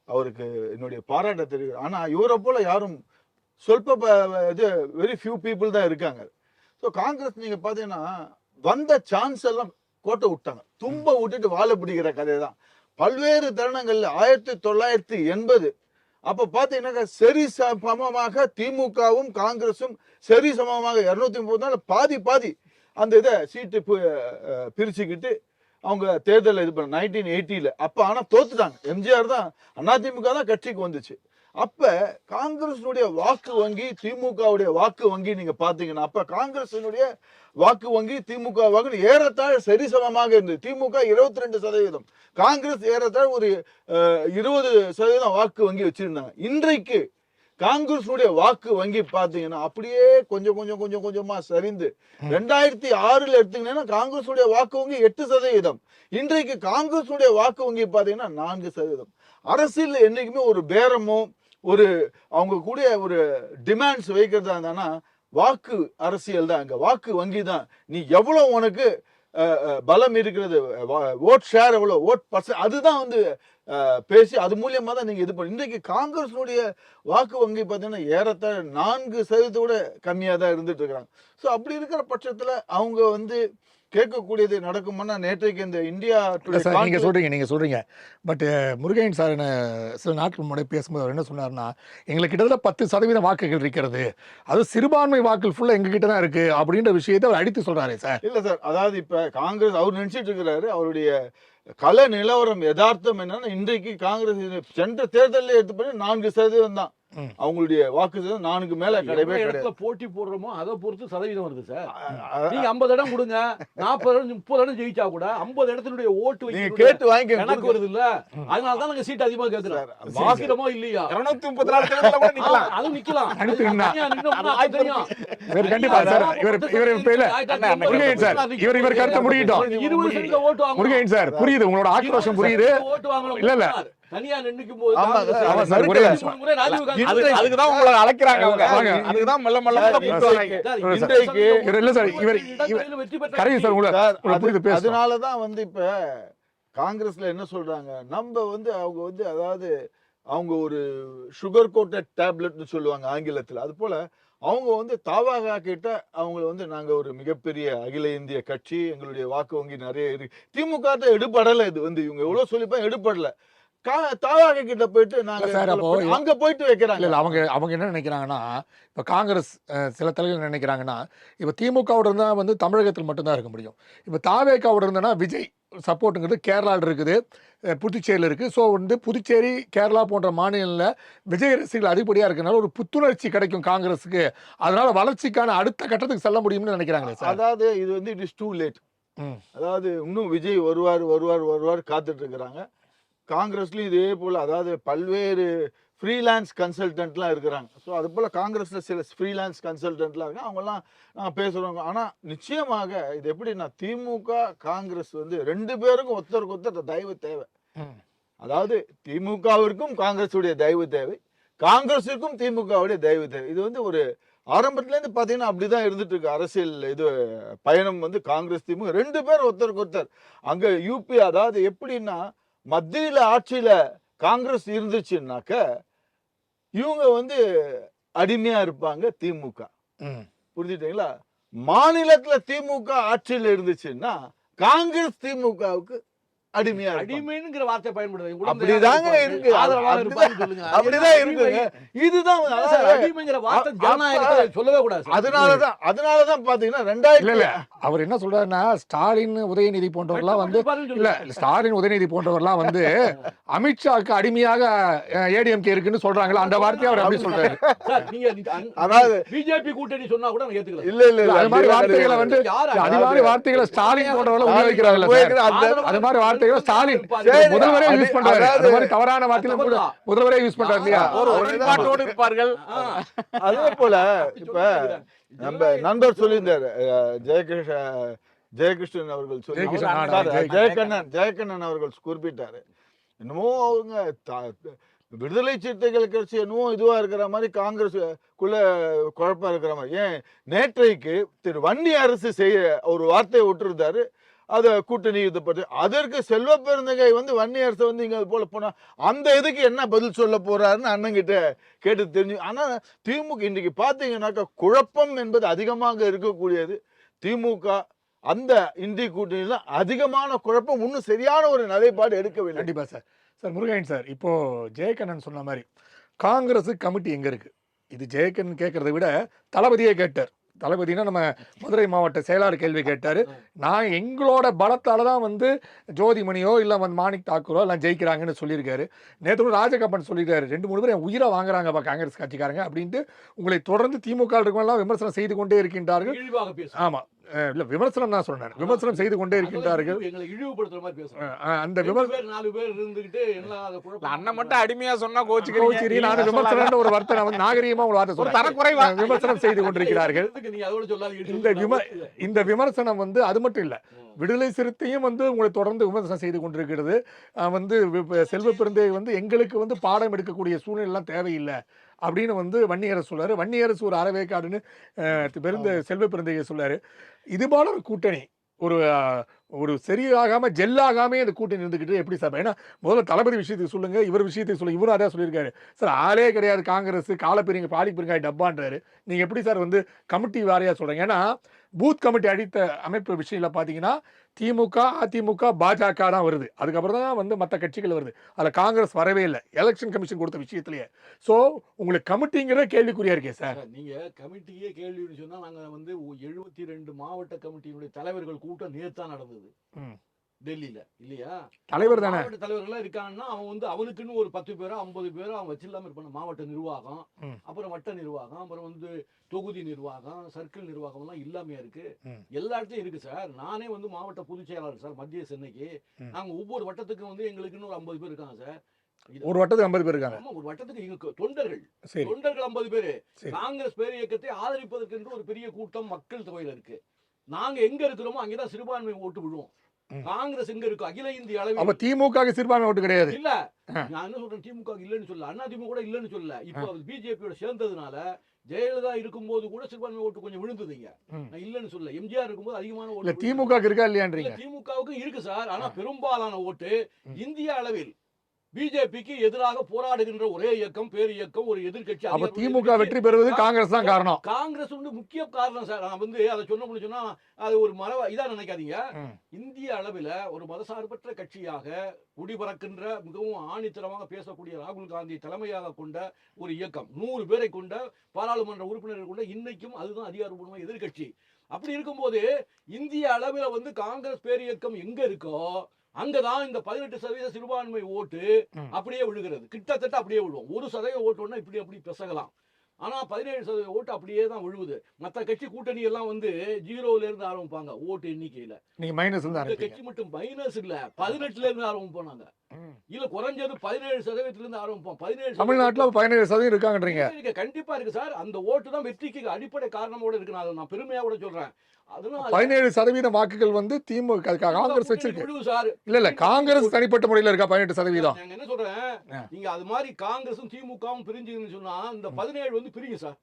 அவருக்கு என்னுடைய பாராட்ட தெரிவிக்கிறேன். ஆனா இவரை போல யாரும் இது வெரி ஃபியூ பீப்புள் தான் இருக்காங்க. ஸோ காங்கிரஸ் நீங்க பாத்தீங்கன்னா வந்த சான்ஸ் எல்லாம் கோட்டை விட்டாங்க, தும்ப விட்டுட்டு வாழை பிடிக்கிற கதை தான். பல்வேறு தருணங்கள்ல 1980 அப்ப பாத்தீங்கன்னா சரி சமமாக திமுகவும் காங்கிரஸும் சரி சமமாக 230 பாதி அந்த இதை சீட்டு பிரிச்சுக்கிட்டு அவங்க தேர்தலில் இது பண்ண 1980 அப்ப ஆனா தோத்துட்டாங்க. எம்ஜிஆர் தான், அதிமுக தான் கட்சிக்கு வந்துச்சு. அப்ப காங்கிரஸினுடைய வாக்கு வங்கி திமுகவுடைய வாக்கு வங்கி நீங்க பாத்தீங்கன்னா அப்ப காங்கிரஸினுடைய வாக்கு வங்கி திமுக வாக்கு ஏறத்தாழ சரிசமமாக இருந்தது. திமுக 22%, காங்கிரஸ் ஏறத்தாழ ஒரு 20% வாக்கு வங்கி வச்சிருந்தாங்க. இன்றைக்கு காங்கிரஸுடைய வாக்கு வங்கி பாத்தீங்கன்னா அப்படியே கொஞ்சமா சரிந்து 2006 எடுத்தீங்கன்னா காங்கிரஸுடைய வாக்கு வங்கி 8%. இன்றைக்கு காங்கிரஸுடைய வாக்கு வங்கி பாத்தீங்கன்னா 4%. அரசியல் என்னைக்குமே ஒரு பேரமோ ஒரு அவங்க கூட ஒரு டிமாண்ட்ஸ் வைக்கிறதா இருந்தானா வாக்கு அரசியல் தான், அங்க வாக்கு வங்கி தான். நீ எவ்வளவு உனக்கு பலம் இருக்கிறது, ஓட் ஷேர் எவ்வளவு, ஓட் பர்சன்ட், அதுதான் வந்து பேசி அது மூலியமா தான் நீங்க இது பண்ணி. இன்றைக்கு காங்கிரஸுடைய வாக்கு வங்கி பார்த்தீங்கன்னா ஏறத்தாழ 4% கூட கம்மியா தான் இருந்துட்டு இருக்கிறாங்க. ஸோ அப்படி இருக்கிற பட்சத்துல அவங்க வந்து கேட்கக்கூடியது நடக்கும்னா நேற்றைக்கு இந்த இந்தியா இல்ல சார் நீங்க சொல்றீங்க பட் முருகையன் சார் சில நாட்கள் முன்னாடி பேசும்போது அவர் என்ன சொன்னார்னா எங்களுக்கு கிட்டத்தட்ட 10% வாக்குகள் இருக்கிறது, அது சிறுபான்மை வாக்குகள் ஃபுல்லா எங்க கிட்ட தான் இருக்கு அப்படின்ற விஷயத்தை அவர் அடித்து சொல்றாரு சார். இல்ல சார், அதாவது இப்ப காங்கிரஸ் அவர் நினைச்சிட்டு இருக்கிறாரு, அவருடைய கள நிலவரம் யதார்த்தம் என்னன்னா இன்றைக்கு காங்கிரஸ் சென்ற தேர்தலில் எடுத்து பண்ணி 4% தான் அவங்களுடைய வாக்கு 4க்கு மேல கிடையவே கிடையாது. போட்டி போடுறோமோ அதை பொறுத்து சதவீதம் வருது சார். நீங்க 50 இடம் கொடுங்க, 40 இடம் 30 இடம் ஜெயிச்சா கூட 50 இடத்தினுடைய ஓட்டு நீங்க கேட்டு வாங்கி கணக்கு வருது இல்ல, அதனாலதான் நாங்க சீட் அதிகமா கேட்கிறோம். வாக்கிறோமோ இல்லையா 234 தேர்தல்ல கூட நிக்கலாம். அது நிக்கலாம். கண்டிப்பா சார். இவர் கருத்தை முடியட்டும். 20% ஓட்டு வாங்க முருகையன் சார் புரியுது, உங்களோட ஆக்ரோஷம் புரியுது. ஓட்டு வாங்கணும். இல்ல தனியா நின்னுக்கும் போது அதுக்குதான் உங்களை அழைக்கிறாங்க அவங்க. அதுக்குதான் மெல்ல மெல்ல இன்றைக்கு இல்ல சார் கரெக்ட் சார் உங்களுக்கு பேச. அதனாலதான் இப்ப காங்கிரஸ்ல என்ன சொல்றாங்க, நம்ம அவங்க அதாவது அவங்க ஒரு சுகர் கோட்டட் டேப்லெட்னு சொல்லுவாங்க ஆங்கிலத்தில். அது போல அவங்க தாவாக கிட்ட அவங்க நாங்க ஒரு மிகப்பெரிய அகில இந்திய கட்சி, எங்களுடைய வாக்கு வங்கி நிறைய இருக்கு. திமுக எடுபடலை. இது இவங்க எவ்வளவு சொல்லிப்பா எடுபடல. தாவாக கிட்ட போயிட்டு நாங்க அங்க போயிட்டு வைக்கிறாங்க. இல்ல அவங்க என்ன நினைக்கிறாங்கன்னா, இப்ப காங்கிரஸ் சில தலைவர்கள் நினைக்கிறாங்கன்னா, இப்ப திமுகவோட இருந்தா தமிழகத்தில் மட்டும்தான் இருக்க முடியும். இப்ப தாவேக்காவோட இருந்தனா விஜய் சப்போர்ட்டுங்கிறது கேரளாவில் இருக்குது, புதுச்சேரியில் இருக்குது. ஸோ புதுச்சேரி கேரளா போன்ற மாநிலங்களில் விஜய் ரசிகர்கள் அதிகப்படியாக இருக்கிறனால ஒரு புத்துணர்ச்சி கிடைக்கும் காங்கிரஸுக்கு. அதனால வளர்ச்சிக்கான அடுத்த கட்டத்துக்கு செல்ல முடியும்னு நினைக்கிறாங்களே சார். அதாவது இது இட் இஸ் டூ லேட். அதாவது இன்னும் விஜய் வருவார் காத்துட்டு இருக்கிறாங்க. காங்கிரஸ்லயும் இதே போல அதாவது பல்வேறு ஃப்ரீலான்ஸ் கன்சல்டன்ட்லாம் இருக்கிறாங்க. ஸோ அது போல் காங்கிரஸில் சில ஃப்ரீலான்ஸ் கன்சல்டன்ட்லாம் இருக்காங்க. அவங்கெல்லாம் பேசுகிறவங்க. ஆனால் நிச்சயமாக இது எப்படின்னா திமுக காங்கிரஸ் 2 பேருக்கும் ஒருத்தருக்கு ஒருத்தர் தயவு தேவை. அதாவது திமுகவிற்கும் காங்கிரஸுடைய தயவு தேவை, காங்கிரஸுக்கும் திமுகவுடைய தயவு தேவை. இது ஒரு ஆரம்பத்துலேருந்து பார்த்தீங்கன்னா அப்படிதான் இருந்துட்டு இருக்கு அரசியல் இது பயணம். காங்கிரஸ் திமுக 2 பேர் ஒருத்தருக்கு ஒருத்தர். அங்கே யூபி அதாவது எப்படின்னா மத்தியில ஆட்சியில காங்கிரஸ் இருந்துச்சுன்னாக்க இவங்க அடிமையா இருப்பாங்க திமுக. புரிஞ்சுட்டீங்களா? மாநிலத்துல திமுக ஆட்சியில இருந்துச்சுன்னா காங்கிரஸ் திமுகவுக்கு அடிமைங்கிற வார்த்தை பயன்படுது. அப்படிதாங்க இருக்கு. அப்படிதான் இருக்கு. இதுதான் அடிமைங்கிற வார்த்தை ஜனநாயகத்தை சொல்லவே கூடாது. அதனாலதான் பாத்தீங்கன்னா 2000 அவர் என்ன சொல்றாருன்னா, ஸ்டாலின் உதயநிதி போன்றவர்லாம் இல்ல ஸ்டாலின் உதயநிதி போன்றவர்லாம் அமித்ஷாக்கு அடிமையாக ஏடிஎம்கே இருக்குன்னு சொல்றாங்களா, அந்த வார்த்தையை அவர் அப்படி சொல்றாரு. அதாவது பிஜேபி கூட்டணி சொன்னா கூட நான் ஏத்துக்கல. இல்ல அது மாதிரி வார்த்தைகளை அதிகாரி வார்த்தைகளை ஸ்டாலின் போன்றவர்கள் உபயோகிக்கிறாங்க. அது மாதிரி வார்த்தைகளை ஸ்டாலின் முதல்வரே யூஸ் பண்றாரு. அது மாதிரி தவறான வார்த்தைகளை முதல்வரே யூஸ் பண்றாரு இல்லையா? ஒருபாட்டோடு இருப்பார்கள். அதே போல இப்ப நம்ம நண்பர் சொல்லியிருந்தாரு ஜெயகிருஷ்ணன் அவர்கள் ஜெயக்கண்ணன் அவர்கள் குறிப்பிட்டாரு. என்னமோ அவங்க விடுதலை சிறுத்தைகள் கட்சி என்னமோ இதுவா இருக்கிற மாதிரி காங்கிரஸ்க்குள்ள குழப்பம் இருக்கிற மாதிரி. ஏன் நேற்றைக்கு திரு வன்னி அரசு செய்ய ஒரு வார்த்தையை விட்டுருந்தாரு, அதை கூட்டணி இது பற்றி. அதற்கு செல்வ பெருந்தகை வன்னி அரசு இங்க போல போனா அந்த இதுக்கு என்ன பதில் சொல்ல போறாருன்னு அண்ணங்கிட்ட கேட்டு தெரிஞ்சு. ஆனா திமுக இன்னைக்கு பாத்தீங்கன்னாக்கா குழப்பம் என்பது அதிகமாக இருக்கக்கூடியது. திமுக அந்த இந்தி கூட்டணியில அதிகமான குழப்பம், இன்னும் சரியான ஒரு நிலைப்பாடு எடுக்கவில்லை. கண்டிப்பா சார். சார் முருகையன் சார், இப்போ ஜெயக்கண்ணன் சொன்ன மாதிரி காங்கிரஸ் கமிட்டி எங்க இருக்கு? இது ஜெயக்கண்ணன் கேட்கறதை விட தளபதியே கேட்டார். தளபதினா நம்ம மதுரை மாவட்ட செயலாளர் கேள்வி கேட்டார். நான் எங்களோட பலத்தால் தான் ஜோதிமணியோ இல்லை மாணிக் தாக்கூரோ எல்லாம் ஜெயிக்கிறாங்கன்னு சொல்லியிருக்காரு. நேற்று ராஜகப்பன் சொல்லியிருக்காரு, 2-3 பேர் என் உயிரை வாங்குறாங்கப்பா காங்கிரஸ் கட்சிக்காரங்க அப்படின்ட்டு உங்களை தொடர்ந்து திமுக இருக்கவங்களாம் விமர்சனம் செய்து கொண்டே இருக்கின்றார்கள். ஆமா இல்ல விமர்சனம் தான் சொன்னேன், விமர்சனம் செய்து கொண்டே இருக்கின்றார்கள். அந்த அண்ணன் மட்டும் அடிமையா சொன்னா கோச்சிக்கிறீங்க. நான் விமர்சனம் ஒரு வார்த்தை நாகரீகமா ஒரு வார்த்தை சொல்றேன், விமர்சனம் செய்து கொண்டிருக்கிறார்கள். இந்த விமர்சனம் அது மட்டும் இல்ல, விடுதலை சிறுத்தையும் உங்களை தொடர்ந்து விமர்சனம் செய்து கொண்டிருக்கிறது. செல்வ பெருந்தகை எங்களுக்கு பாடம் எடுக்கக்கூடிய சூழ்நிலை எல்லாம் தேவையில்லை அப்படின்னு வன்னியரசு சொல்றாரு. வன்னியரசு ஒரு அறவேக்காடுன்னு செல்வ பெருந்தகை சொல்றாரு. இது போல ஒரு கூட்டணி ஒரு சரியாகாம ஜெல்லாகாமே அந்த கூட்டணி இருந்துக்கிட்டு எப்படி சார்? ஏன்னா முதல்ல தளபதி விஷயத்துக்கு சொல்லுங்க, இவர் விஷயத்துக்கு சொல்லுங்க. இவரும் அதான் சொல்லியிருக்காரு, சார் ஆளே கிடையாது காங்கிரஸ், காலப்பெரியங்க பாடி பெருங்காய் டப்பான்றாரு. நீங்க எப்படி சார் கமிட்டி வாரியா சொல்றீங்க? ஏன்னா பூத் கமிட்டி அடித்த அமைப்பு விஷயத்தில் பார்த்தீங்கன்னா திமுக, அதிமுக, பாஜக தான் வருது. அதுக்கப்புறம் தான் வந்து மற்ற கட்சிகள் வருது. அதில் காங்கிரஸ் வரவே இல்லை எலெக்ஷன் கமிஷன் கொடுத்த விஷயத்திலேயே. ஸோ உங்களுக்கு கமிட்டிங்கிறத கேள்விக்குறியா இருக்கே சார். நீங்க கமிட்டியே கேள்வின்னு சொன்னா நாங்க வந்து 72 மாவட்ட கமிட்டியினுடைய தலைவர்கள் கூட்டம் நேத்தான் நடந்தது டெல்லியில இல்லையா. தலைவர் தானே. மாவட்ட தலைவர்கள்லாம் இருக்காங்கன்னா அவன் வந்து அவனுக்குன்னு ஒரு 10 பேரோ 50 பேரோ அவன் வச்சிடலாம இருப்பான். மாவட்ட நிர்வாகம், அப்புறம் வட்ட நிர்வாகம், அப்புறம் வந்து தொகுதி நிர்வாகம், சர்க்கிள் நிர்வாகம் எல்லாம் இல்லாமையா இருக்கு. எல்லா இடத்துலயும் இருக்கு சார். நானே வந்து மாவட்ட பொதுச் செயலாளர் சார் மத்திய சென்னைக்கு. நாங்க ஒவ்வொரு வட்டத்துக்கும் வந்து எங்களுக்குன்னு ஒரு 50 பேர் இருக்காங்க சார். ஒரு வட்டத்துக்கு 50 பேர் இருக்காங்க. ஒரு வட்டத்துக்கு எங்க தொண்டர்கள் சரி. தொண்டர்கள் 50 பேரு. சரி. காங்கிரஸ் பேர் இயக்கத்தை ஆதரிப்பதற்கு என்று ஒரு பெரிய கூட்டம் மக்கள் தொகையில இருக்கு. நாங்க எங்க இருக்கிறோமோ அங்கதான் சிறுபான்மை ஓட்டு விழுவோம். காங்கிரஸ் எங்க இருக்கும் அகில இந்திய அப்ப அளவில் திமுக சிறுபான்மை ஓட்டு கிடையாது. இல்ல. நான் என்ன சொல்றேன், திமுக இல்லன்னு சொல்லல, அண்ணா திமுக கூட இல்லன்னு சொல்லல. இப்போ பிஜேபியோட சேர்ந்ததுனால ஜெயலலிதா இருக்கும்போது கூட சிறுபான்மை ஓட்டு கொஞ்சம் விழுந்ததுங்க. நான் இல்லன்னு சொல்லல. எம்ஜிஆர் இருக்கும்போது அதிகமான இல்ல ஓட்டு திமுக இருக்கா இல்லையான்றீங்க. திமுகவுக்கு இருக்கு சார். ஆனா பெரும்பாலான ஓட்டு இந்திய அளவில் பிஜேபிக்கு எதிராக போராடுகின்ற ஒரே இயக்கம், பேர் இயக்கம், ஒரு எதிர்கட்சி. அப்ப திமுக வெற்றி பெறுவது காங்கிரஸ் தான் காரணம். காங்கிரஸ் வந்து முக்கிய காரணம் சார். நான் வந்து அதை சொன்னா அது ஒரு இதா நினைக்காதீங்க. இந்திய அளவில் ஒரு மதசார்பற்ற கட்சியாக குடிபறக்கின்ற மிகவும் ஆணித்தரமாக பேசக்கூடிய ராகுல் காந்தி தலைமையாக கொண்ட ஒரு இயக்கம், 100 பேரை கொண்ட பாராளுமன்ற உறுப்பினர்கள் கொண்ட, இன்னைக்கும் அதுதான் அதிகாரப்பூர்வ எதிர்கட்சி. அப்படி இருக்கும்போது இந்திய அளவில் வந்து காங்கிரஸ் பேர் இயக்கம் எங்க இருக்கோ அங்கதான் இந்த 18% சிறுபான்மை ஓட்டு அப்படியே விழுகிறது. கிட்டத்தட்ட அப்படியே விழுவோம். 1% ஓட்டு இப்படி அப்படி பெசகலாம். ஆனா 17% ஓட்டு அப்படியே தான் விழுவுது. மற்ற கட்சி கூட்டணி எல்லாம் வந்து 0ல இருந்து ஆரம்பிப்பாங்க ஓட்டு எண்ணிக்கையில. நீங்க மைனஸ் இந்த கட்சி மட்டும் மைனஸ் இல்ல, 18ல இருந்து ஆரம்பிப்போம். இல்ல குறைஞ்சது 17% இருந்து ஆரம்பிப்போம். 17 தமிழ்நாட்டுல 17% இருக்காங்கன்றீங்க. கண்டிப்பா இருக்கு சார். அந்த ஓட்டு தான் வெற்றிக்கு அடிப்படை காரணமோட இருக்கு. நான் பெருமையா கூட சொல்றேன். 17% வாக்குகள் வந்து திமுக காங்கிரஸ் வச்சிருக்கு சார். இல்ல காங்கிரஸ் தனிப்பட்ட முறையில் இருக்கா 18%. நான் என்ன சொல்றேன், நீங்க அது மாதிரி காங்கிரஸும் திமுகவும் பிரிஞ்சுன்னு சொன்னா இந்த 17 வந்து பிரியும் சார்.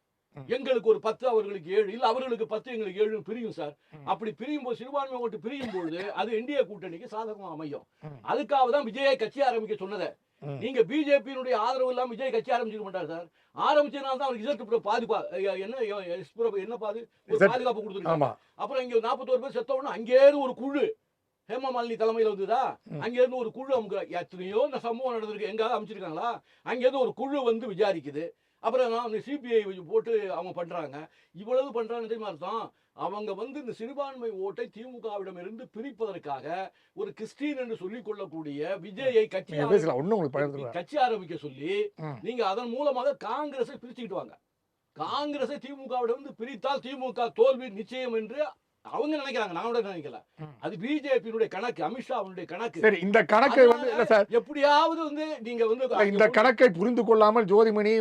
எங்களுக்கு ஒரு 10, அவர்களுக்கு 7, இல்ல அவர்களுக்கு 10, எங்களுக்கு 7 பிரியும் சார். அப்படி பிரியும் போது சிறுபான்மை ஓட்டு பிரியும் பொழுது அது என்டிஏ கூட்டணிக்கு சாதகமா அமையும். அதுக்காக தான் விஜயை கட்சி ஆரம்பிக்க சொன்னதை. நீங்க பிஜேபியினுடைய ஆதரவு இல்லாம விஜய் கட்சி ஆரம்பிச்சிட மாட்டார் சார். ஆரம்பிச்சதுனால தான் அவருக்கு என்ன பாதுகாப்பு கொடுத்துருக்காங்க. அப்புறம் இங்க 41 பேர் செத்தவொன்னு அங்கே ஒரு குழு ஹேமமாலினி தலைமையில் வந்துதா, அங்க இருந்து ஒரு குழு எத்தனையோ இந்த சம்பவம் நடந்திருக்கு, எங்காவது அமைச்சிருக்காங்களா, அங்க இருந்து ஒரு குழு வந்து விசாரிக்குது. அப்புறம் அந்த சிபிஐ போட்டு அவங்க பண்றாங்க. இவ்வளவு பண்றாங்க தெரியுமா அர்த்தம்? அவங்க வந்து இந்த சிறுபான்மை ஓட்டை திமுகவிடம் இருந்து பிரிப்பதற்காக ஒரு கிறிஸ்டின் என்று சொல்லிக் கொள்ளக்கூடிய விஜயை கட்சி ஆரம்பிக்க சொல்லி நீங்க அதன் மூலமாக காங்கிரஸை பிரிச்சுக்கிட்டு வாங்க. காங்கிரஸை திமுகவிடம் இருந்து பிரித்தால் திமுக தோல்வி நிச்சயம் என்று அவங்க நினைக்கிறாங்க. நான் கூட நினைக்கல. அது பிஜேபியினுடைய கணக்கு, அமித்ஷாவுடைய கணக்கு. சரி, இந்த கணக்கை வந்து இல்ல சார், எப்படியாவது வந்து நீங்க வந்து இந்த கணக்கை புரிந்து கொள்ளாமல் ஜோதிமணி,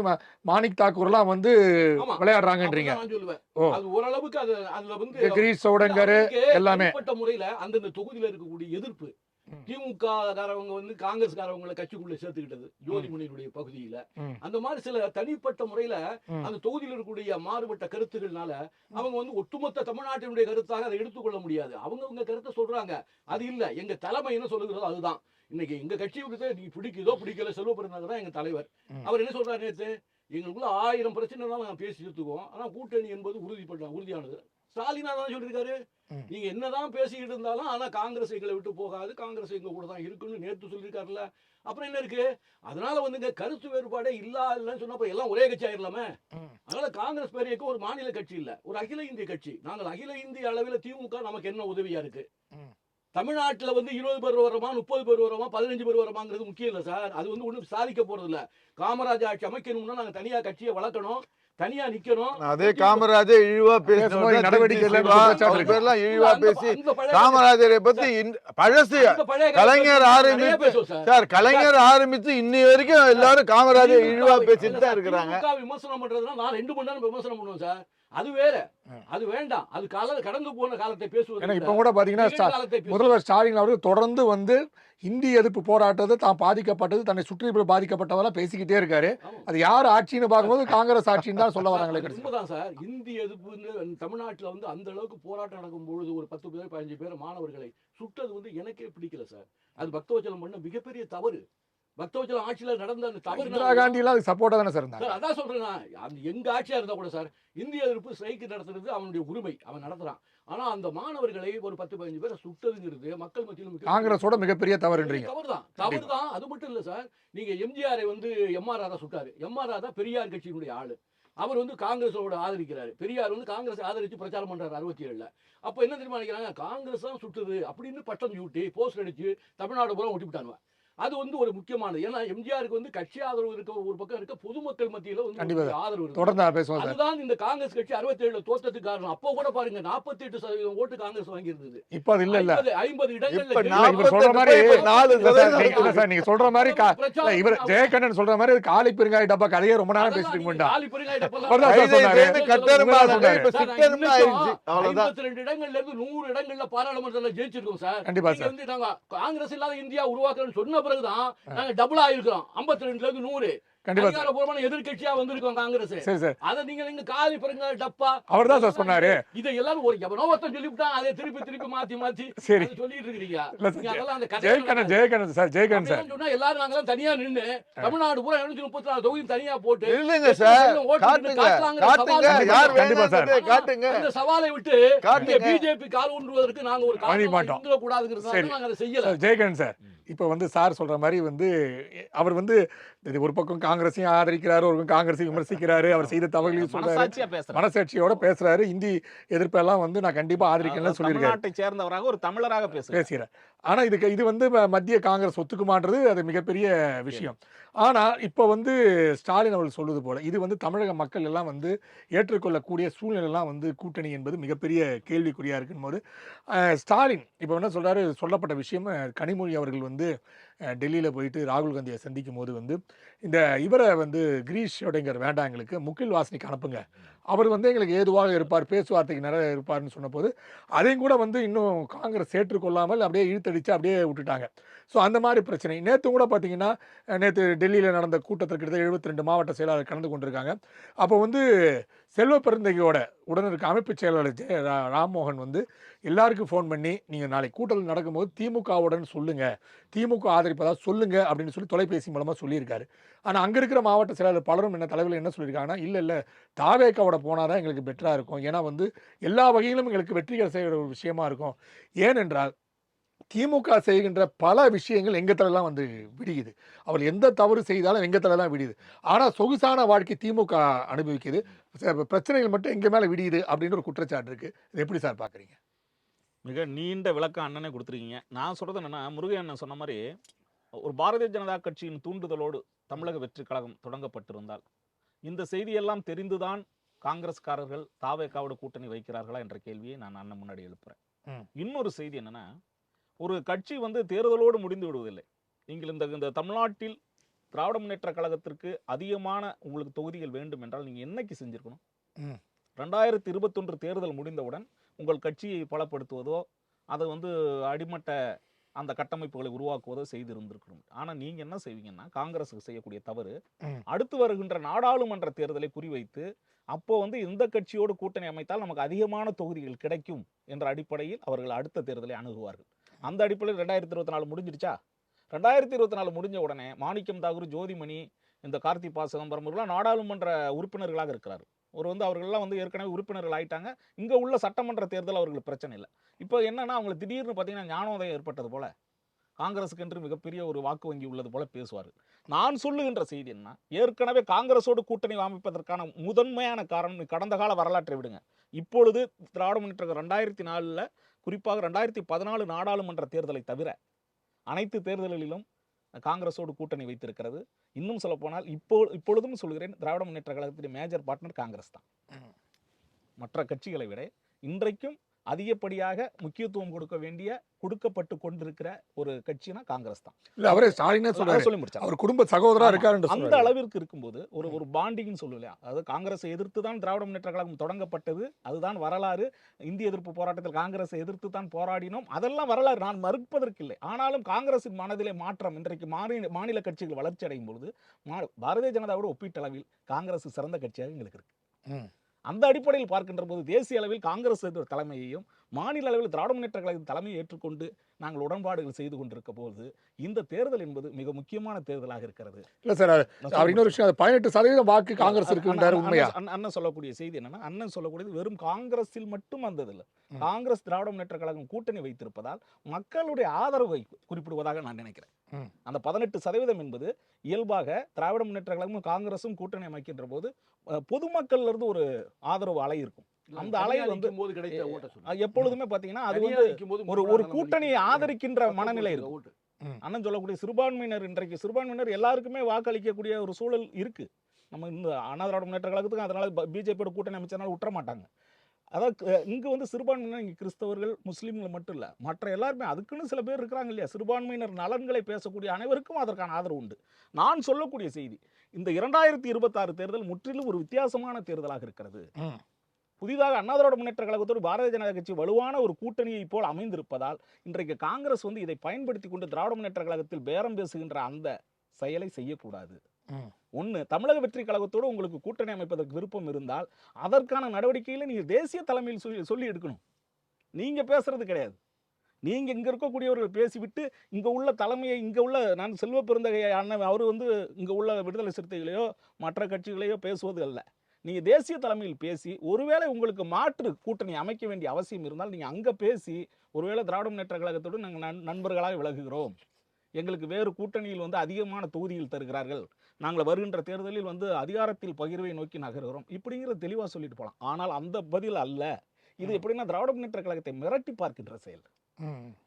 மாணிக் தாக்கூர் எல்லாம் வந்து விளையாடுறாங்கன்றீங்க. நான் சொல்லுவேன் அது ஓரளவுக்கு அதுல வந்து கிரீஷ் சௌடங்கர் எல்லாமே முறையில அந்தந்த தொகுதியில இருக்கக்கூடிய எதிர்ப்பு திமுக காரவங்க வந்து காங்கிரஸ்காரவங்களை கட்சிக்குள்ள சேர்த்துக்கிட்டது ஜோதிமணியினுடைய பகுதியில. அந்த மாதிரி சில தனிப்பட்ட முறையில அந்த தொகுதியில் இருக்கக்கூடிய மாறுபட்ட கருத்துக்கள்னால அவங்க வந்து ஒட்டுமொத்த தமிழ்நாட்டினுடைய கருத்தாக அதை எடுத்துக்கொள்ள முடியாது. அவங்க கருத்தை சொல்றாங்க. அது இல்ல, எங்க தலைமை என்ன சொல்லுகிறதோ அதுதான். இன்னைக்கு எங்க கட்சிக்கு நீ பிடிக்குதோ பிடிக்கல, செல்வ பெருநாள் தான் எங்க தலைவர். அவர் என்ன சொல்றாரு, நேற்று எங்களுக்குள்ள 1000 பிரச்சனை தான் நாங்க பேசி எடுத்துக்குவோம், ஆனா கூட்டணி என்பது உறுதியானது. ஸ்டாலினா தான் சொல்லியிருக்காரு, நீங்க என்னதான் பேசிக்கிட்டு இருந்தாலும் ஆனா காங்கிரஸ் எங்களை விட்டு போகாது, காங்கிரஸ் எங்க கூட தான் இருக்குன்னு நேற்று சொல்லியிருக்காருல்ல. அப்புறம் என்ன இருக்கு? அதனால வந்து கருத்து வேறுபாடே இல்லன்னு சொன்னப்ப எல்லாம் ஒரே கட்சி ஆயிரலாமே. அதனால காங்கிரஸ் பேரியக்க ஒரு மாநில கட்சி இல்ல, ஒரு அகில இந்திய கட்சி. நாங்கள் அகில இந்திய அளவில் திமுக நமக்கு என்ன உதவியா இருக்கு? தமிழ்நாட்டுல வந்து 20 பேர் வரமா, 30 பேர் வரமா, 15 பேர் வரமாங்கிறது முக்கியம் இல்ல சார். அது வந்து ஒண்ணும் சாதிக்க போறது இல்ல. காமராஜ் ஆட்சி அமைக்கணும்னா நாங்க தனியா கட்சியை வளர்க்கணும், தனியா நிக்கணும். அதே காமராஜர் இழிவா பேசின நடவடிக்கை பேர்லாம் இழிவா பேசி காமராஜரை பத்தி பழசு கலைஞர் ஆரம்பித்து இன்னி வரைக்கும் எல்லாரும் காமராஜர் இழிவா பேசிட்டு தான் இருக்கிறாங்க. விமர்சனம் பண்றதுன்னா நான் 2 மணி நேரம் விமர்சனம் பண்ணுவேன் சார். அது வேற, அது வேண்டாம். அது கடந்து போன காலத்தை பேசுவது. இப்ப கூட பாத்தீங்கன்னா முதல்வர் ஸ்டாலின் அவர்கள் தொடர்ந்து வந்து இந்திய எதிர்ப்பு போராட்டத்தை தான் பாதிக்கப்பட்டது, தன்னை சுற்றி பாதிக்கப்பட்டவெல்லாம் பேசிக்கிட்டே இருக்காரு. அது யார் ஆட்சின்னு பார்க்கும்போது காங்கிரஸ் ஆட்சின்னு தான் சொல்ல வராங்களே. உண்மைதான் சார். இந்திய எதிர்ப்பு தமிழ்நாட்டில் வந்து அந்த அளவுக்கு போராட்டம் நடக்கும் பொழுது ஒரு 10 பேர் 15 பேர் மாணவர்களை சுட்டது வந்து எனக்கே பிடிக்கல சார். அது பக்தவச்சலம் பண்ண மிகப்பெரிய தவறு. பக்தவச்சலம் ஆட்சியில நடந்த அந்த தவறு இந்திரா காந்தி எல்லாம் சப்போர்ட்டா தானே சார் இருந்தாங்க. அதான் சொல்றேன், எங்க ஆட்சியா இருந்தா கூட சார் இந்திய எதிர்ப்பு ஸ்ட்ரைக் நடத்துறது அவனுடைய உரிமை, அவன் நடத்துறான். ஆனா அந்த மாணவர்களை ஒரு 10-15 பேரை சுட்டதுங்கிறது மக்கள் மத்தியில் காங்கிரஸோட மிகப்பெரிய தவறுன்றீங்க. தவறுதான். அது மட்டும் இல்ல சார், நீங்க எம்ஜிஆரை வந்து எம்.ஆர். ராதா சுட்டாரு. எம்.ஆர். ராதா பெரியார் கட்சியினுடைய ஆளு. அவர் வந்து காங்கிரஸோட ஆதரிக்கிறாரு. பெரியார் வந்து காங்கிரஸ் ஆதரிச்சு பிரச்சாரம் பண்றாரு 67ல. அப்ப என்ன தெரியுமா நினைக்கிறாங்க, காங்கிரஸ் தான் சுட்டுது அப்படின்னு பட்டம் சூட்டி போஸ்ட் அடிச்சு தமிழ்நாடு பூரா ஒட்டி விட்டாங்க. அது வந்து ஒரு முக்கியமானது. ஏன்னா எம்ஜிஆருக்கு வந்து கட்சி ஆதரவு இருக்க ஒரு பக்கம் இருக்க, பொதுமக்கள் மத்தியில வந்து ஒரு ஆதரவு இருக்கு. தொடர்ந்து பேசுவோம் சார். அதுதான் இந்த காங்கிரஸ் கட்சி 67ல தோத்ததுக்கு காரணம். அப்போ கூட பாருங்க 48% ஓட்டு காங்கிரஸ் வாங்கி இருந்தது. இப்ப அது இல்ல 50 இடங்கள்ல இவர் சொல்ற மாதிரி 4% இல்ல சார், நீங்க சொல்ற மாதிரி இவர் ஜெயக்கண்ணன் சொல்ற மாதிரி காலி பெருங்காய டப்பா கதையே ரொம்ப நேரம் பேசிட்டு இருக்கோம். காலி பெருங்காய டப்பா அவர்தான் சார் சொன்னாரு. 52 இடங்கள்ல இருந்து 100 இடங்கள்ல பாராளுமன்றத்துல ஜெயிச்சிருக்கோம் சார். கண்டிப்பா நீங்க சார். வந்து நாங்க காங்கிரஸ் இல்லாத இந்தியா உருவாக்குறோம்னு சொன்ன பிறகுதான் நாங்க டபுள் ஆயிருக்கிறோம். 52ல இருந்து 100 கண்டிப்பா சார். அதிகாரப்பூர்வமான எதிர்க்கட்சியா வந்திருக்கோம் காங்கிரஸ். சரி சார். அத நீங்க காலி பெருங்காய டப்பா அவர்தான் சார் சொன்னாரு. இதை எல்லாரும் ஒரு எவனோ ஒருத்தன் சொல்லிவிட்டான், அதை திருப்பி மாத்தி சரி. சொல்லிட்டு இருக்கீங்க. இல்ல சார், நீங்க அதெல்லாம் அந்த ஜெயக்கண்ணன் சார் அப்படிலாம் சொன்னா எல்லாரும் நாங்கெல்லாம் தனியா நின்னு தமிழ்நாடு பூரா 234 தொகுதி தனியா போட்டு இல்லைங்க சார், காட்டுங்க யார் கண்டிப்பா சார். வேணும்னு காட்டுங்க. இந்த சவாலை விட்டு காட்டுங்க. பிஜேபி கால் ஊன்றுவதற்கு நாங்க ஒரு வழி மாட்டோம். காரணம் கூடாதுங்கிறதுனால நாங்க அதை செய்யல. ஜெயக்கண்ணன் சார், இப்ப வந்து சார் சொல்ற மாதிரி வந்து அவர் வந்து இது ஒரு பக்கம் காங்கிரஸையும் ஆதரிக்கிறாரு, ஒரு பக்கம் காங்கிரஸையும் விமர்சிக்கிறாரு, அவர் செய்த தவறுகளையும் சொல்றாரு, மனசாட்சியா பேசுறாரு. மனசாட்சியோட பேசுறாரு. இந்தி எதிர்ப்பெல்லாம் வந்து நான் கண்டிப்பா ஆதரிக்கணும்னு சொல்லியிருக்காரு, தமிழ்நாட்டை சேர்ந்தவராக ஒரு தமிழராக பேசுகிறார். ஆனா இது வந்து மத்திய காங்கிரஸ் ஒத்துக்குமான்றது அது மிகப்பெரிய விஷயம். ஆனா இப்ப வந்து ஸ்டாலின் அவர்கள் சொல்வது போல இது வந்து தமிழக மக்கள் எல்லாம் வந்து ஏற்றுக்கொள்ளக்கூடிய சூழ்நிலை எல்லாம் வந்து கூட்டணி என்பது மிகப்பெரிய கேள்விக்குறியா இருக்கும்போது ஸ்டாலின் இப்ப என்ன சொல்றாரு, சொல்லப்பட்ட விஷயம் கனிமொழி அவர்கள் வந்து டெல்லியில் போயிட்டு ராகுல் காந்தியை சந்திக்கும் போது வந்து இந்த இவரை வந்து கிரீஷ் அப்படிங்கிற வேண்டாம், எங்களுக்கு முகில் வாசனிக்கு அனுப்புங்க, அவர் வந்து எங்களுக்கு ஏதுவாக இருப்பார், பேச்சுவார்த்தைக்கு நிறைய இருப்பார்னு சொன்னபோது அதையும் கூட வந்து இன்னும் காங்கிரஸ் ஏற்றுக்கொள்ளாமல் அப்படியே இழுத்தடிச்சு அப்படியே விட்டுட்டாங்க. ஸோ அந்த மாதிரி பிரச்சனை. நேற்று கூட பார்த்தீங்கன்னா, நேற்று டெல்லியில் நடந்த கூட்டத்திற்கு கிட்டத்தட்ட 72 மாவட்ட செயலாளர் கலந்து கொண்டிருக்காங்க. அப்போ வந்து செல்வ பெருந்தகையோட உடன் இருக்க அமைப்பு செயலாளர் ராம்மோகன் வந்து எல்லாருக்கும் ஃபோன் பண்ணி, நீங்கள் நாளைக்கு கூட்டத்தில் நடக்கும்போது திமுகவுடன் சொல்லுங்கள், திமுக ஆதரிப்பதா சொல்லுங்க அப்படின்னு சொல்லி தொலைபேசி மூலமாக சொல்லியிருக்காரு. ஆனால் அங்கே இருக்கிற மாவட்ட செயலாளர் பலரும் என்ன தலைவர்கள் என்ன சொல்லியிருக்காங்கன்னா, இல்லை தாவேக்காவோட போனால் தான் எங்களுக்கு பெட்டராக இருக்கும், ஏன்னா வந்து எல்லா வகையிலும் எங்களுக்கு வெற்றிகர செய்கிற ஒரு விஷயமா இருக்கும். ஏனென்றால் திமுக செய்கின்ற பல விஷயங்கள் எங்க தலைலாம் வந்து விடியுது, அவர் எந்த தவறு செய்தாலும் எங்க தலைலாம் விடியுது. ஆனால் சொகுசான வாழ்க்கை திமுக அனுபவிக்குது, பிரச்சனைகள் மட்டும் எங்க மேலே விடியுது அப்படின்னு ஒரு குற்றச்சாட்டு இருக்கு. இது எப்படி சார் பார்க்குறீங்க? மிக நீண்ட விளக்கம் அண்ணனே கொடுத்துருக்கீங்க. நான் சொல்றது என்னன்னா, முருகன் அண்ணன் சொன்ன மாதிரி ஒரு பாரதிய ஜனதா கட்சியின் தூண்டுதலோடு தமிழக வெற்றி கழகம் தொடங்கப்பட்டிருந்தால் இந்த செய்தியெல்லாம் தெரிந்துதான் காங்கிரஸ்காரர்கள் தாவேக்காவோட கூட்டணி வைக்கிறார்களா என்ற கேள்வியை நான் அண்ணன் முன்னாடி எழுப்புறேன். இன்னொரு செய்தி என்னன்னா, ஒரு கட்சி வந்து தேர்தலோடு முடிந்து விடுவதில்லை. நீங்கள் இந்த தமிழ்நாட்டில் திராவிட முன்னேற்ற கழகத்திற்கு அதிகமான உங்களுக்கு தொகுதிகள் வேண்டும் என்றால் நீங்க என்னைக்கு செஞ்சிருக்கணும்? 2021 தேர்தல் முடிந்தவுடன் உங்கள் கட்சியை பலப்படுத்துவதோ அதை வந்து அடிமட்ட அந்த கட்டமைப்புகளை உருவாக்குவதோ செய்திருந்திருக்கணும். ஆனா நீங்க என்ன செய்வீங்கன்னா, காங்கிரஸுக்கு செய்யக்கூடிய தவறு, அடுத்து வருகின்ற நாடாளுமன்ற தேர்தலை குறிவைத்து அப்போ வந்து இந்த கட்சியோடு கூட்டணி அமைத்தால் நமக்கு அதிகமான தொகுதிகள் கிடைக்கும் என்ற அடிப்படையில் அவர்கள் அடுத்த தேர்தலை அணுகுவார்கள். அந்த அடிப்படையில் 2024 முடிஞ்சிருச்சா? 2024 முடிஞ்ச உடனே மாணிக்கம் தாகூர், ஜோதிமணி, இந்த கார்த்தி பா சிதம்பரம் எல்லாம் நாடாளுமன்ற உறுப்பினர்களாக இருக்கிறார்கள். அவர்கள்லாம் வந்து ஏற்கனவே உறுப்பினர்கள் ஆயிட்டாங்க. இங்க உள்ள சட்டமன்ற தேர்தல் அவர்களுக்கு பிரச்சனை இல்லை. இப்போ என்னன்னா, அவங்களுக்கு திடீர்னு பார்த்தீங்கன்னா ஞானோதயம் ஏற்பட்டது போல, காங்கிரஸுக்கு என்று மிகப்பெரிய ஒரு வாக்கு வங்கி உள்ளது போல பேசுவார்கள். நான் சொல்லுகின்ற செய்தி என்ன, ஏற்கனவே காங்கிரஸோடு கூட்டணி அமைப்பதற்கான முதன்மையான காரணம் கடந்த கால வரலாற்றை விடுங்க. இப்பொழுது திராவிட முன்னேற்ற 2004 குறிப்பாக 2014 நாடாளுமன்ற தேர்தலை தவிர அனைத்து தேர்தல்களிலும் காங்கிரஸோடு கூட்டணி வைத்திருக்கிறது. இன்னும் சொல்ல போனால் இப்பொழுதும் சொல்கிறேன், திராவிட முன்னேற்ற கழகத்தின் மேஜர் பார்ட்னர் காங்கிரஸ் தான். மற்ற கட்சிகளை விட இன்றைக்கும் அதிகப்படியாக முக்கியத்துவம் கொடுக்கப்பட்டு கொண்டிருக்கிற ஒரு கட்சினா காங்கிரஸ் தான். இல்ல அவரே ஸ்டாலினே சொல்லி முடிச்சார், அவர் குடும்ப சகோதரா இருக்காரு. அந்த அளவிற்கு இருக்கும்போது ஒரு பாண்டிங்னு சொல்லலையா, அதாவது காங்கிரஸை எதிர்த்து தான் திராவிட முன்னேற்ற கழகம் தொடங்கப்பட்டது, அதுதான் வரலாறு. இந்திய எதிர்ப்பு போராட்டத்தில் காங்கிரஸை எதிர்த்து தான் போராடினோம், அதெல்லாம் வரலாறு, நான் மறுப்பதற்கில்லை. ஆனாலும் காங்கிரசின் மனதிலே மாற்றம், இன்றைக்கு மாநில கட்சிகள் வளர்ச்சி அடையும் பொழுது பாரதிய ஜனதாவோடு ஒப்பீட்டளவில் காங்கிரஸ் சிறந்த கட்சியாக எங்களுக்கு இருக்கு. அந்த அடிப்படையில் பார்க்கின்ற போது தேசிய அளவில் காங்கிரஸ் தலைமையையும் மாநில அளவில் திராவிட முன்னேற்ற கழகத்தின் தலைமையை ஏற்றுக்கொண்டு நாங்கள் உடன்பாடுகள் செய்து கொண்டிருக்க போது இந்த தேர்தல் என்பது மிக முக்கியமான தேர்தலாக இருக்கிறது. இல்ல சார், அவர் இன்னொரு விஷயம், 18% வாக்கு காங்கிரஸ் இருக்குன்றாரு, உண்மையா? அண்ணன் சொல்லக்கூடிய செய்தி என்னன்னா, அண்ணன் சொல்லக்கூடியது வெறும் காங்கிரஸில் மட்டும் வந்ததில்லை. காங்கிரஸ் திராவிட முன்னேற்ற கழகம் கூட்டணி வைத்திருப்பதால் மக்களுடைய ஆதரவை குறிப்பிடுவதாக நான் நினைக்கிறேன். அந்த 18% என்பது இயல்பாக திராவிட முன்னேற்ற கழகமும் காங்கிரசும் கூட்டணி அமைக்கின்ற போது பொதுமக்கள்ல இருந்து ஒரு ஆதரவு அலை இருக்கும். அந்த அலை வந்து எப்பொழுதுமே பாத்தீங்கன்னா அது வந்து ஒரு கூட்டணியை ஆதரிக்கின்ற மனநிலை இருக்கும். அண்ணன் சொல்லக்கூடிய சிறுபான்மையினர், இன்றைக்கு சிறுபான்மையினர் எல்லாருக்குமே வாக்களிக்கக்கூடிய ஒரு சூழல் இருக்கு. நம்ம இந்த அண்ணா திராவிட முன்னேற்ற கழகத்துக்கு அதனால பிஜேபியோட கூட்டணி அமைச்சனால விட்டுற மாட்டாங்க. அதாவது இங்க வந்து சிறுபான்மையினர் இங்க கிறிஸ்தவர்கள் முஸ்லீம்கள் மட்டும் இல்ல, மற்ற எல்லாருமே அதுக்குன்னு சில பேர் இருக்கிறாங்க இல்லையா, சிறுபான்மையினர் நலன்களை பேசக்கூடிய அனைவருக்கும் அதற்கான ஆதரவு உண்டு. நான் சொல்லக்கூடிய செய்தி, இந்த 2026 தேர்தல் முற்றிலும் ஒரு வித்தியாசமான தேர்தலாக இருக்கிறது. புதிதாக அண்ணா திராவிட முன்னேற்ற கழகத்தோடு பாரதிய ஜனதா கட்சி வலுவான ஒரு கூட்டணியை போல் அமைந்திருப்பதால் இன்றைக்கு காங்கிரஸ் வந்து இதை பயன்படுத்தி கொண்டு திராவிட முன்னேற்ற கழகத்தில் பேரம் பேசுகின்ற அந்த செயலை செய்யக்கூடாது. ஒண்ணு, தமிழக வெற்றி கழகத்தோடு உங்களுக்கு கூட்டணி அமைப்பதற்கு விருப்பம் இருந்தால் அதற்கான நடவடிக்கையில நீங்க தேசிய தலைமையில் சொல்லி எடுக்கணும். நீங்க பேசுறது கிடையாது. நீங்க இங்க இருக்கக்கூடியவர்கள் பேசிவிட்டு இங்க உள்ள தலைமையை, இங்க உள்ள நான் செல்வ பெருந்தகை அண்ணன் அவரு வந்து இங்க உள்ள விடுதலை சிறுத்தைகளையோ மற்ற கட்சிகளையோ பேசுவது அல்ல. நீங்க தேசிய தலைமையில் பேசி, ஒருவேளை உங்களுக்கு மாற்று கூட்டணி அமைக்க வேண்டிய அவசியம் இருந்தால் நீங்க அங்க பேசி, ஒருவேளை திராவிட முன்னேற்ற கழகத்தோடு நாங்கள் நண்பர்களாக விலகுகிறோம், எங்களுக்கு வேறு கூட்டணியில் வந்து அதிகமான தொகுதியில் தருகிறார்கள், நாங்கள் வருகின்ற தேர்தலில் வந்து அதிகாரத்தில் பகிர்வை நோக்கி நகர்கிறோம், இப்படிங்கிற தெளிவாக சொல்லிட்டு போகலாம். ஆனால் அந்த பதில் அல்ல. இது எப்படின்னா திராவிட முன்னேற்ற கழகத்தை மிரட்டி பார்க்கின்ற செயல்.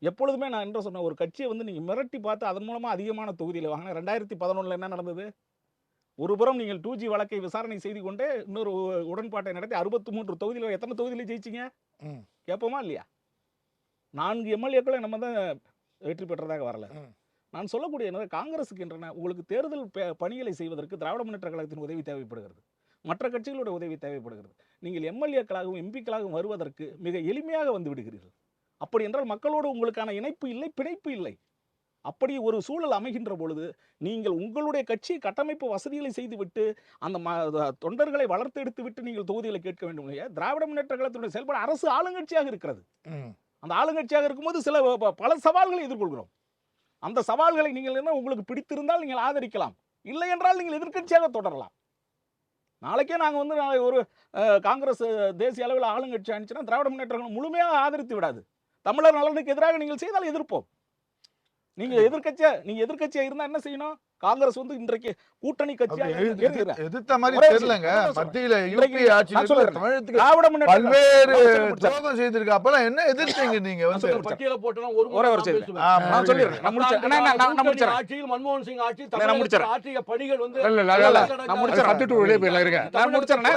எப்பொழுதுமே நான் என்ன சொன்ன, ஒரு கட்சியை வந்து நீங்க மிரட்டி பார்த்து அதன் மூலமா அதிகமான தொகுதியில் வாங்கின 2011 என்ன நடந்தது? ஒருபுறம் நீங்கள் 2G வழக்கை விசாரணை செய்து கொண்டே இன்னொரு உடன்பாட்டை நடத்தி 63 தொகுதியில் எத்தனை தொகுதியில் ஜெயிச்சிங்க கேட்போமா இல்லையா? 4 எம்எல்ஏக்களை நம்ம தான் வெற்றி பெற்றதாக வரல. நான் சொல்லக்கூடிய என்ன, காங்கிரஸுக்கு என்றன உங்களுக்கு தேர்தல் பணிகளை செய்வதற்கு திராவிட முன்னேற்ற கழகத்தின் உதவி தேவைப்படுகிறது, மற்ற கட்சிகளோட உதவி தேவைப்படுகிறது. நீங்கள் எம்எல்ஏக்களாகவும் எம்பிக்களாகவும் வருவதற்கு மிக எளிமையாக வந்து விடுகிறீர்கள். அப்படி என்றால் மக்களோடு உங்களுக்கான இணைப்பு இல்லை, பிணைப்பு இல்லை. அப்படி ஒரு சூழல் அமைகின்ற பொழுது நீங்கள் உங்களுடைய கட்சி கட்டமைப்பு வசதிகளை செய்துவிட்டு அந்த தொண்டர்களை வளர்த்தெடுத்து விட்டு நீங்கள் தொகுதிகளை கேட்க வேண்டும் இல்லையா? திராவிட முன்னேற்ற கழகத்தினுடைய செயல்பாடு அரசு ஆளுங்கட்சியாக இருக்கிறது. அந்த ஆளுங்கட்சியாக இருக்கும்போது சில பல சவால்களை எதிர்கொள்கிறோம். அந்த சவால்களை நீங்கள் என்ன உங்களுக்கு பிடித்திருந்தால் நீங்கள் ஆதரிக்கலாம், இல்லை என்றால் நீங்கள் எதிர்க்கட்சியாக தொடரலாம். நாளைக்கே நாங்கள் வந்து ஒரு காங்கிரஸ் தேசிய அளவில் ஆளுங்கட்சி ஆனிச்சுன்னா திராவிட முன்னேற்ற கழகம் முழுமையாக ஆதரித்து விடாது. தமிழர் நலனுக்கு எதிராக நீங்கள் செய்தால் எதிர்ப்போம். நீங்க எதிர்க்கட்சியா இருந்தா என்ன செய்யணும்? காங்கிரஸ் வந்து இன்றைக்கு கூட்டணி கட்சியா எதிர்த்த மாதிரி தெரியலங்க. மத்தியில யூபி ஆட்சியில தமிழகத்துக்கு திராவிட முன்னேற்ற பல்வேறு துரோகம் செய்திருக்கு. அப்பலாம் என்ன எதிர்த்தீங்க நீங்க? வந்து பட்டியல போட்டனா ஒரே ஒரு செய்தி நான் சொல்லிறேன். நான் முடிச்சறேன். ஆட்சியில் மன்மோகன் சிங் ஆட்சி நான் முடிச்சறேன். ஆட்சிய பணிகள் வந்து நான் முடிச்சறேன். சப்ஜெக்ட் வெளியே போயில இருங்க. நான் முடிச்சறேன்.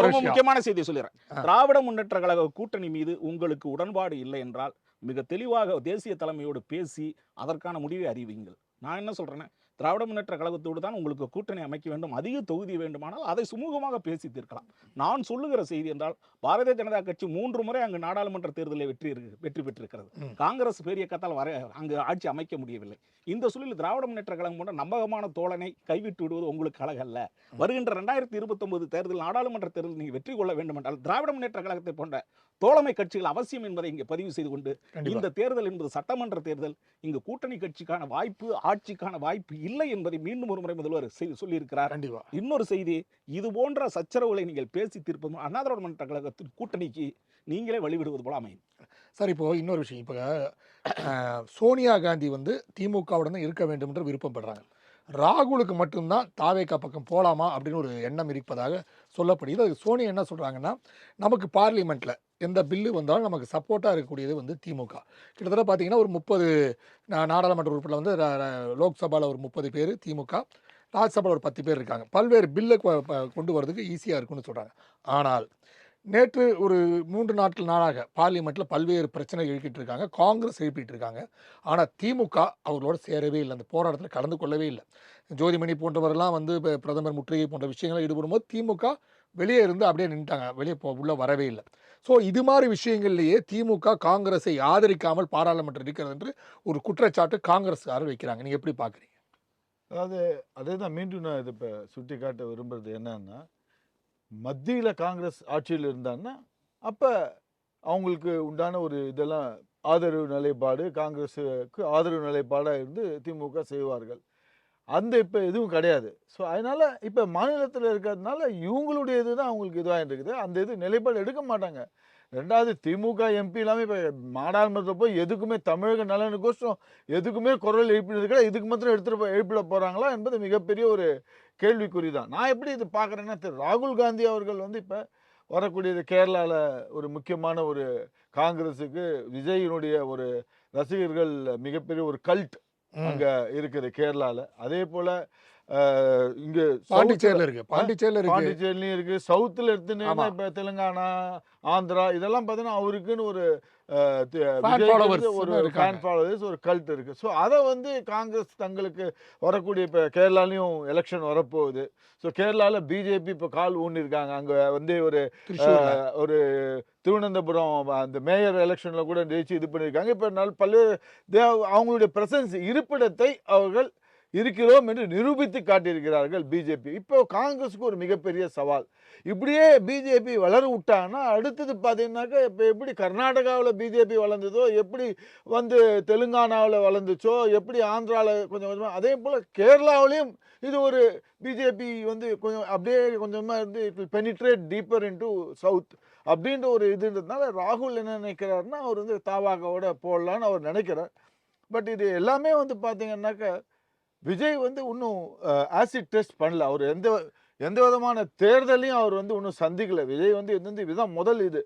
ரொம்ப முக்கியமான செய்தி சொல்லிறேன். திராவிட முன்னேற்ற கழக கூட்டணி மீது உங்களுக்கு உடன்பாடு இல்லை என்றால் மிக தெளிவாக தேசிய தலைமையோடு பேசி அதற்கான முடிவை அறிவிங்கள். நான் என்ன சொல்றேன்னா, திராவிட முன்னேற்ற கழகத்தோடு தான் உங்களுக்கு கூட்டணி அமைக்க வேண்டும், அதிக தொகுதி வேண்டுமானால் அதை சுமூகமாக பேசி தீர்க்கலாம். நான் சொல்லுகிற செய்தி என்றால், பாரதிய ஜனதா கட்சி 3 முறை அங்கு நாடாளுமன்ற தேர்தலில் வெற்றி பெற்றிருக்கிறது. காங்கிரஸ் பெரிய கத்தால் அங்கு ஆட்சி அமைக்க முடியவில்லை. இந்த சூழலில் திராவிட முன்னேற்ற கழகம் போன்ற நம்பகமான தோழனை கைவிட்டு விடுவது உங்களுக்கு அழகல்ல. வருகின்ற 2029 தேர்தல் நாடாளுமன்ற தேர்தல் நீங்கள் வெற்றி கொள்ள வேண்டும் என்றால் திராவிட முன்னேற்ற கழகத்தை போன்ற தோழமை கட்சிகள் அவசியம் என்பதை இங்கே பதிவு செய்து கொண்டு, இந்த தேர்தல் என்பது சட்டமன்ற தேர்தல், இங்கு கூட்டணி கட்சிக்கான வாய்ப்பு, ஆட்சிக்கான வாய்ப்பு இல்லை என்பதை மீண்டும் ஒரு முறை முதல்வர் சொல்லியிருக்கிறார். இன்னொரு செய்தி, இது போன்ற சச்சரவுகளை நீங்கள் பேசி தீர்ப்பதும் அண்ணா திராவிட முன்னேற்ற கழகத்தின் கூட்டணிக்கு நீங்களே வழிவிடுவது போல அமையும். சார், இப்போ இன்னொரு விஷயம், இப்போ சோனியா காந்தி வந்து திமுகவுடன் தான் இருக்க வேண்டும் என்று விருப்பப்படுறாங்க. ராகுலுக்கு மட்டும்தான் தாவேகா பக்கம் போகலாமா அப்படின்னு ஒரு எண்ணம் இருப்பதாக சொல்லப்படுகிறது. அது சோனியா என்ன சொல்கிறாங்கன்னா, நமக்கு பார்லிமெண்ட்டில் எந்த பில்லு வந்தாலும் நமக்கு சப்போர்ட்டாக இருக்கக்கூடியது வந்து திமுக. கிட்டத்தட்ட பார்த்தீங்கன்னா ஒரு 30 நாடாளுமன்ற உறுப்பினர் வந்து லோக்சபாவில் ஒரு 30 பேர் திமுக, ராஜ்யசபாவில் ஒரு 10 பேர் இருக்காங்க. பல்வேறு பில்லை கொண்டு வரதுக்கு ஈஸியாக இருக்குன்னு சொல்கிறாங்க. ஆனால் நேற்று ஒரு 3 நாளாக பார்லிமெண்ட்டில் பல்வேறு பிரச்சனை எழுப்பிட்டு இருக்காங்க, காங்கிரஸ் எழுப்பிட்டு இருக்காங்க. ஆனால் திமுக அவர்களோட சேரவே இல்லை, அந்த போராட்டத்தில் கலந்து கொள்ளவே இல்லை. ஜோதிமணி போன்றவரெல்லாம் வந்து பிரதமர் முற்றுகை போன்ற விஷயங்களை ஈடுபடும் போது திமுக வெளியே இருந்து அப்படியே நின்ட்டாங்க, வெளியே உள்ளே வரவே இல்லை. ஸோ இது மாதிரி விஷயங்கள்லேயே திமுக காங்கிரஸை ஆதரிக்காமல் பாராளுமன்றம் இருக்கிறது என்று ஒரு குற்றச்சாட்டு காங்கிரஸ்காரர் வைக்கிறாங்க. நீங்கள் எப்படி பார்க்குறீங்க? அதாவது அதே தான் மீண்டும் நான் இது இப்போ சுட்டி காட்ட விரும்புறது என்னன்னா, மத்தியில் காங்கிரஸ் ஆட்சியில் இருந்தான்னா அப்போ அவங்களுக்கு உண்டான ஒரு இதெல்லாம் ஆதரவு நிலைப்பாடு, காங்கிரஸுக்கு ஆதரவு நிலைப்பாடாக இருந்து திமுக செய்வார்கள். அந்த இப்போ எதுவும் கிடையாது. ஸோ அதனால இப்போ மாநிலத்தில் இருக்கிறதுனால இவங்களுடைய இதுதான் அவங்களுக்கு இதுவாக இருக்குது. அந்த இது நிலைப்பாடு எடுக்க மாட்டாங்க. 2வது திமுக எம்பி எல்லாமே இப்போ நாடாளுமன்றத்தில் போய் எதுக்குமே தமிழக நலனுக்கோசம் எதுக்குமே குரல் எழுப்பினது கிடையாது. இதுக்கு மாத்திரம் எழுப்பிட போகிறாங்களா என்பது மிகப்பெரிய ஒரு கேள்விக்குறி தான். நான் எப்படி இது பார்க்குறேன்னா, திரு ராகுல் காந்தி அவர்கள் வந்து இப்போ வரக்கூடியது கேரளாவில் ஒரு முக்கியமான ஒரு காங்கிரஸுக்கு விஜயினுடைய ஒரு ரசிகர்கள் மிகப்பெரிய ஒரு கல்ட் அங்க இருக்குது கேரளால. அதே போல இங்க பாண்டிச்சேரியில இருக்கு. பாண்டிச்சேரியிலயும் இருக்கு. சவுத்துல எடுத்துனீங்கன்னா இப்ப தெலுங்கானா, ஆந்திரா இதெல்லாம் பார்த்தீங்கன்னா அவருக்குன்னு ஒரு ஒரு ஃபேன் ஃபாலோவர்ஸ் ஒரு கல்ட் இருக்கு. ஸோ அதை வந்து காங்கிரஸ் தங்களுக்கு வரக்கூடிய இப்போ கேரளாலையும் எலெக்ஷன் வரப்போகுது. ஸோ கேரளாவில் பிஜேபி இப்போ கால் ஊனிருக்காங்க. அங்கே வந்து ஒரு திருவனந்தபுரம் அந்த மேயர் எலெக்ஷனில் கூட ஜெயிச்சு இது பண்ணியிருக்காங்க. இப்போ பல்வேறு அவங்களுடைய பிரசன்ஸ் இருப்பிடத்தை அவர்கள் இருக்கிறோம் என்று நிரூபித்து காட்டியிருக்கிறார்கள் பிஜேபி. இப்போ காங்கிரஸுக்கு ஒரு மிகப்பெரிய சவால். இப்படியே பிஜேபி வளர விட்டாங்கன்னா அடுத்தது பார்த்தீங்கன்னாக்கா இப்போ எப்படி கர்நாடகாவில் பிஜேபி வளர்ந்ததோ, எப்படி வந்து தெலுங்கானாவில் வளர்ந்துச்சோ, எப்படி ஆந்திராவில் கொஞ்சம் கொஞ்சமாக, அதே போல் கேரளாவிலையும் இது ஒரு பிஜேபி வந்து கொஞ்சம் அப்படியே கொஞ்சமாக இருந்து it will penetrate deeper into south அப்படின்ற ஒரு இதுன்றதுனால ராகுல் என்ன நினைக்கிறாருன்னா, அவர் வந்து தாவாகவோட போடலான்னு அவர் நினைக்கிறார். பட் இது எல்லாமே வந்து பார்த்தீங்கன்னாக்கா விஜய் வந்து இன்னும் ஆசிட் டெஸ்ட் பண்ணல. அவர் எந்த விதமான தேர்தலையும் அவர் வந்து இன்னும் சந்திக்கல. விஜய் வந்து இதுதான் முதல் இது.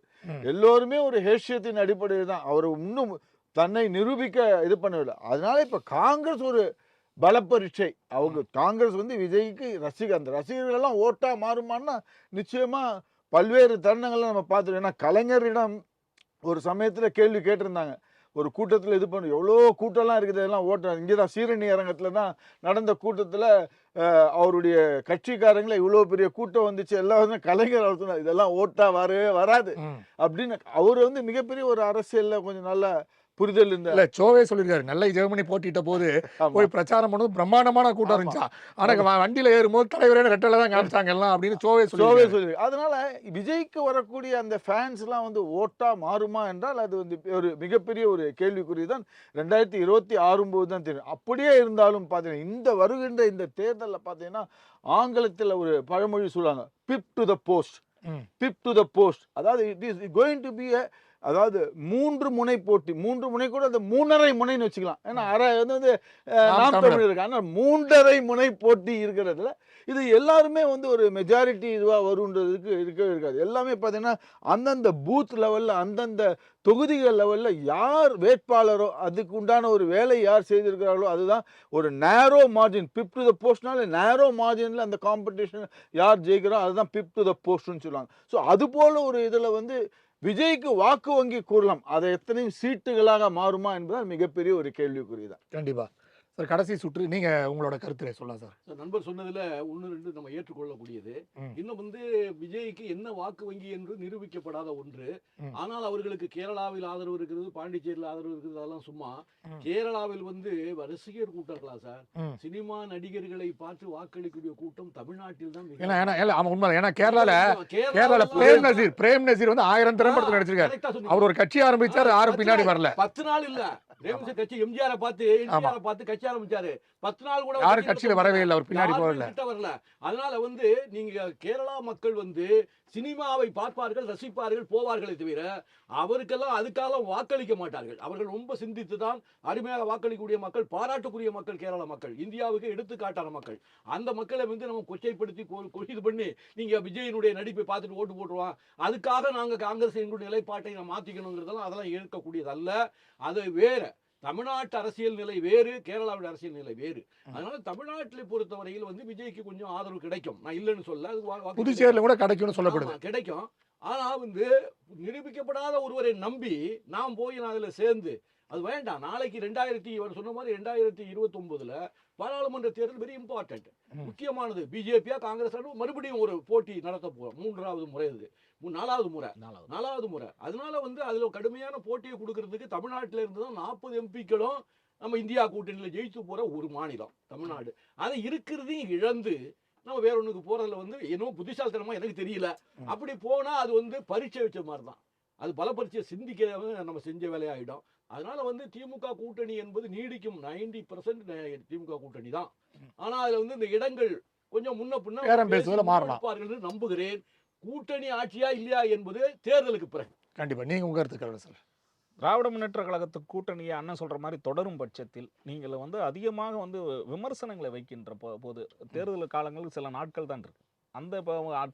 எல்லோருமே ஒரு ஹேஷியத்தின் அடிப்படையில் தான் அவர் இன்னும் தன்னை நிரூபிக்க இது பண்ணவில்லை. அதனால இப்ப காங்கிரஸ் ஒரு பலப்பரீட்சை. அவங்க காங்கிரஸ் வந்து விஜய்க்கு அந்த ரசிகர்கள் எல்லாம் ஓட்டா மாறுமான்னா நிச்சயமா பல்வேறு தருணங்கள்லாம் நம்ம பார்த்துருக்கோம். ஏன்னா கலைஞரிடம் ஒரு சமயத்துல கேள்வி கேட்டிருந்தாங்க. ஒரு கூட்டத்தில் இது பண்ணு எவ்வளோ கூட்டம்லாம் இருக்குது, இதெல்லாம் ஓட்ட இங்கே தான் சீரணி அரங்கத்தில் தான் நடந்த கூட்டத்தில் அவருடைய கட்சிக்காரங்களே இவ்வளோ பெரிய கூட்டம் வந்துச்சு, எல்லாம் வந்து கலைஞர் அவர் சொன்னார் இதெல்லாம் ஓட்டா வரவே வராது அப்படின்னு. அவர் வந்து மிகப்பெரிய ஒரு அரசியலில் கொஞ்சம் நல்லா புரிதல் இல்ல. சோவே சொல்லிருக்காரு, நெல்லை ஜெர்மனி போட்டிட்ட போது போய் பிரச்சாரம் பண்ணது பிரம்மாண்டமான கூட்டம் இருந்துச்சா, ஆனா வண்டியில ஏறும்போது தலைவரே ரெட்டல தான் காமிச்சாங்க எல்லாம் அப்படின்னு சோவே சொல்லி. அதனால விஜய்க்கு வரக்கூடிய அந்த ஃபேன்ஸ் எல்லாம் வந்து ஓட்டா மாறுமா என்றால் அது வந்து ஒரு மிகப்பெரிய ஒரு கேள்விக்குறி தான். 2026 போது தான் தெரியும். அப்படியே இருந்தாலும் பாத்தீங்கன்னா இந்த வருகின்ற இந்த தேர்தலில் பாத்தீங்கன்னா ஆங்கிலத்தில் ஒரு பழமொழி சொல்லுவாங்க, pip to the post. Pip to the post, அதாவது it is going to be அதாவது 3 முனை போட்டி. 3 முனை கூட அந்த 3.5 முனைன்னு வச்சுக்கலாம். ஏன்னா வந்து நாம் தமிழ் இருக்கு. ஆனால் 3.5 முனை போட்டி இருக்கிறதுல இது எல்லாருமே வந்து ஒரு மெஜாரிட்டி இதுவாக வருன்றதுக்கு இருக்கவே இருக்காது. எல்லாமே பார்த்தீங்கன்னா அந்தந்த பூத் லெவலில் அந்தந்த தொகுதிகள் லெவலில் யார் வேட்பாளரோ அதுக்கு உண்டான ஒரு வேலை யார் செய்திருக்கிறார்களோ அதுதான் ஒரு நேரோ மார்ஜின். பிப் டு த போஸ்ட்னால நேரோ மார்ஜினில் அந்த காம்படிஷன் யார் ஜெயிக்கிறோம் அதுதான் பிப் டு த போஸ்ட்னு சொல்லுவாங்க. ஸோ அது போல் ஒரு இதில் வந்து விஜய்க்கு வாக்கு வங்கி கூறலாம். அதை எத்தனையும் சீட்டுகளாக மாறுமா என்பதால் மிகப்பெரிய ஒரு கேள்விக்குறிதான். கண்டிப்பா சார். கடைசி சுற்று நீங்க உங்களோட கருத்தை சொல்லலாம் சார். நண்பர் சொன்னதுல 1-2 நம்ம ஏற்றுக்கொள்ளக்கூடியது. இன்னும் வந்து விஜய்க்கு என்ன வாக்கு வங்கி என்று நிரூபிக்கப்படாத ஒன்று. ஆனால் அவர்களுக்கு கேரளாவில் ஆதரவு இருக்கிறது, பாண்டிச்சேரியில் ஆதரவு இருக்கிறது, அதெல்லாம் சும்மா. கேரளாவில் வந்து ரசிகர் கூட்டங்களா சார், சினிமா நடிகர்களை பார்த்து வாக்களிக்கூடிய கூட்டம் தமிழ்நாட்டில் தான். ஏன்னா கேரளால பிரேம் நசீர் வந்து 1000 திரைப்படத்தில் நடிச்சிருக்காரு. அவர் ஒரு கட்சி ஆரம்பிச்சாரு, யாரும் பின்னாடி வரல. 10 நாள் இல்ல கட்சி எம்ஜிஆரை பார்த்து கட்சி ஆரம்பிச்சாரு. 10 நாள் கூட யாரும் கட்சியில வரவே இல்லை, அவர் பின்னாடி வரல. அதனால வந்து நீங்க கேரளா மக்கள் வந்து சினிமாவை பார்ப்பார்கள், ரசிப்பார்கள், போவார்களே தவிர அவருக்கெல்லாம் அதுக்காக வாக்களிக்க மாட்டார்கள். அவர்கள் ரொம்ப சிந்தித்து தான் அருமையாக வாக்களிக்கக்கூடிய மக்கள், பாராட்டுக்குரிய மக்கள் கேரள மக்கள், இந்தியாவுக்கு எடுத்துக்காட்டான மக்கள். அந்த மக்களை வந்து நம்ம கொச்சைப்படுத்தி இது பண்ணி நீங்க விஜயனுடைய நடிப்பை பார்த்துட்டு ஓட்டு போட்டுருவான், அதுக்காக நாங்க காங்கிரஸ் எங்களுடைய நிலைப்பாட்டை மாத்திக்கணுங்கிறதெல்லாம் அதெல்லாம் ஏற்கக்கூடியது அல்ல. அது வேற. தமிழ்நாட்டு அரசியல் நிலை வேறு, கேரளாவுடைய அரசியல் நிலை வேறு. அதனால தமிழ்நாட்டிலை பொறுத்தவரையில் வந்து விஜய்க்கு கொஞ்சம் ஆதரவு கிடைக்கும், நான் இல்லைன்னு சொல்ல. புதுச்சேரியில கூட கிடைக்கும்னு சொல்லப்படுது. கிடைக்கும். ஆனா வந்து நிரூபிக்கப்படாத ஒருவரை நம்பி நாம் போய் நான் அதுல சேர்ந்து அது வேண்டாம். நாளைக்கு சொன்ன மாதிரி 2029 பாராளுமன்ற தேர்தல் வெரி இம்பார்ட்டன்ட், முக்கியமானது. பிஜேபியா காங்கிரஸ் மறுபடியும் ஒரு போட்டி நடத்த போறோம். 3வது முறை, இது 4வது முறை. அதனால வந்து அதுல கடுமையான போட்டியை கொடுக்கறதுக்கு தமிழ்நாட்டில இருந்து தான் 40 எம்பிக்களும் நம்ம இந்தியா கூட்டணியில ஜெயிச்சு போற ஒரு மாநிலம் தமிழ்நாடு. அதை இருக்கிறதையும் இழந்து நம்ம வேற ஒண்ணுக்கு போறதுல வந்து என்னமோ புத்திசாலித்தனமா எனக்கு தெரியல. அப்படி போனா அது வந்து பரீட்சை வச்ச மாதிரி தான். அது பலப்பரிச்சை சிந்திக்க நம்ம செஞ்ச வேலையாயிடும். அதனால வந்து திமுக கூட்டணி என்பது நீடிக்கும். 90% திமுக கூட்டணி தான். ஆனா அதுல வந்து இந்த இடங்கள் கொஞ்சம் முன்ன பின்ன பேரம் பேசி பேசுவதில் மாறலாம். முடிவெடுப்பார்கள் என்று நம்புகிறேன். கூட்டணி ஆட்சியா இல்லையா என்பது தேர்தலுக்கு பிறகு. கண்டிப்பா. நீங்க உங்க கருத்துக்கள் சார். திராவிட முன்னேற்ற கழகத்துக்கு கூட்டணியை அண்ணன் சொல்ற மாதிரி தொடரும் பட்சத்தில் நீங்கள் வந்து அதிகமாக வந்து விமர்சனங்களை வைக்கின்ற போது தேர்தல் காலங்களுக்கு சில நாட்கள் தான் இருக்கு. அந்த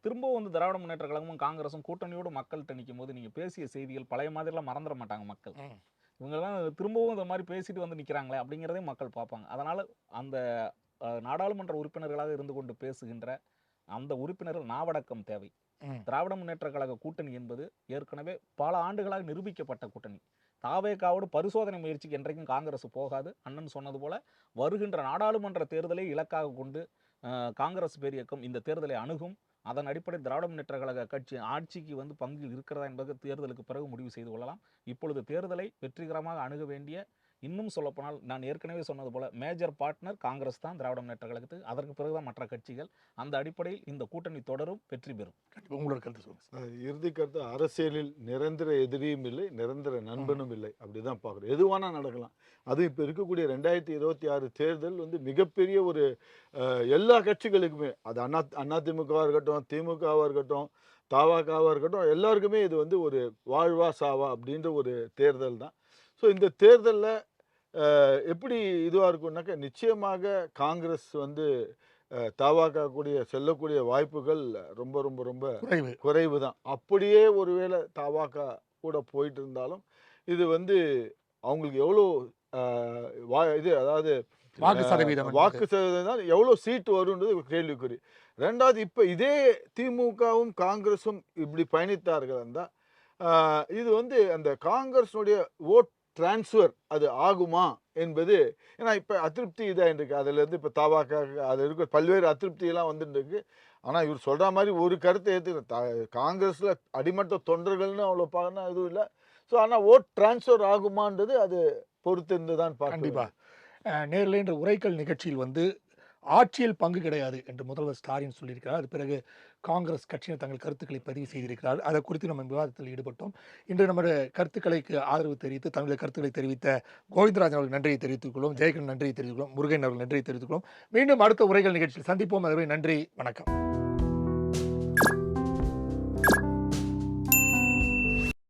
திரும்பவும் வந்து திராவிட முன்னேற்ற கழகமும் காங்கிரஸும் கூட்டணியோடு மக்கள்கிட்ட நிற்கும் போது நீங்க பேசிய செய்திகள் பழைய மாதிரிலாம் மறந்துட மாட்டாங்க மக்கள். இவங்கெல்லாம் திரும்பவும் இந்த மாதிரி பேசிட்டு வந்து நிற்கிறாங்களே அப்படிங்கிறதையும் மக்கள் பார்ப்பாங்க. அதனால அந்த நாடாளுமன்ற உறுப்பினர்களாக இருந்து கொண்டு பேசுகின்ற அந்த உறுப்பினர்கள் நாவடக்கம் தேவை. திராவிட முன்னேற்ற கழக கூட்டணி என்பது ஏற்கனவே பல ஆண்டுகளாக நிரூபிக்கப்பட்ட கூட்டணி. தாவேகாவோடு பரிசோதனை முயற்சிக்கு என்றைக்கும் காங்கிரஸ் போகாது. அண்ணன் சொன்னது போல வருகின்ற நாடாளுமன்ற தேர்தலை இலக்காக கொண்டு காங்கிரஸ் பேரியக்கம் இந்த தேர்தலை அணுகும். அதன் அடிப்படையில் திராவிட முன்னேற்ற கழக கட்சி ஆட்சிக்கு வந்து பங்கு இருக்கிறதா என்பது தேர்தலுக்கு பிறகு முடிவு செய்து கொள்ளலாம். இப்பொழுது தேர்தலை வெற்றிகரமாக அணுக வேண்டிய, இன்னும் சொல்லப்போனால் நான் ஏற்கனவே சொன்னது போல மேஜர் பார்ட்னர் காங்கிரஸ் தான் திராவிட முன்னேற்ற கழகத்துக்கு. அதற்கு பிறகுதான் மற்ற கட்சிகள். அந்த அடிப்படையில் இந்த கூட்டணி தொடரும், வெற்றி பெறும். உங்களோட கருத்து சொல்லுங்க. இறுதி கருத்து, அரசியலில் நிரந்தர எதிரியும் இல்லை, நிரந்தர நண்பனும் இல்லை. அப்படிதான் பார்க்குறோம். எதுவானா நடக்கலாம். அது இப்போ இருக்கக்கூடிய 2026 தேர்தல் வந்து மிகப்பெரிய ஒரு எல்லா கட்சிகளுக்குமே, அது அதிமுகவாக இருக்கட்டும், திமுகவாக இருக்கட்டும், தவாகவாக இருக்கட்டும், எல்லாருக்குமே இது வந்து ஒரு வாழ்வா சாவா அப்படின்ற ஒரு தேர்தல் தான். ஸோ இந்த தேர்தலில் எப்படி இதுவாக இருக்கும்னாக்கா, நிச்சயமாக காங்கிரஸ் வந்து தவாக கூடிய செல்லக்கூடிய வாய்ப்புகள் ரொம்ப ரொம்ப ரொம்ப குறைவு தான். அப்படியே ஒருவேளை தவாக கூட போயிட்டு இருந்தாலும் இது வந்து அவங்களுக்கு எவ்வளோ இது, அதாவது வாக்கு சதவீதம் எவ்வளோ சீட்டு வரும்ன்றது கேள்விக்குறி. ரெண்டாவது, இப்போ இதே திமுகவும் காங்கிரஸும் இப்படி பயணித்தார்கள் இருந்தால் இது வந்து அந்த காங்கிரஸுடைய ஓட் டிரான்ஸ்ஃபர் அது ஆகுமா என்பது, ஏன்னா இப்போ அதிருப்தி இதாக இருக்கு. அதுலேருந்து இப்போ தவாக அதில் இருக்க பல்வேறு அதிருப்தியெல்லாம் வந்துட்டு இருக்கு. ஆனால் இவர் சொல்கிற மாதிரி ஒரு கருத்தை ஏற்றுக்க, காங்கிரஸில் அடிமட்ட தொண்டர்கள்னு அவ்வளோ பார்க்கணும் எதுவும் இல்லை. ஸோ ஆனால் ஓட் டிரான்ஸ்ஃபர் ஆகுமான்றது அது பொறுத்திருந்து தான் பார்க்க. கண்டிப்பாக நேரில் என்ற உரைக்கல் நிகழ்ச்சியில் வந்து ஆட்சியில் பங்கு கிடையாது என்று முதல்வர் ஸ்டாலின் சொல்லியிருக்கிறார். அது பிறகு காங்கிரஸ் கட்சியினர் தங்கள் கருத்துக்களை பதிவு செய்திருக்கிறார். அதை குறித்து நம்ம விவாதத்தில் ஈடுபட்டோம். இன்று நம்முடைய கருத்துக்களுக்கு ஆதரவு தெரிவித்து தங்களுடைய கருத்துக்களை தெரிவித்த கோவிந்தராஜன் அவர்கள் நன்றியை தெரிவித்துக் கொள்வோம். ஜெயகன் நன்றியை தெரிவித்துக் கொள்வோம். முருகன் அவர்கள் நன்றியை தெரிவித்துக் கொள்வோம். மீண்டும் அடுத்த உரைகள் நிகழ்ச்சியில் சந்திப்போம். அதுவரை நன்றி, வணக்கம்.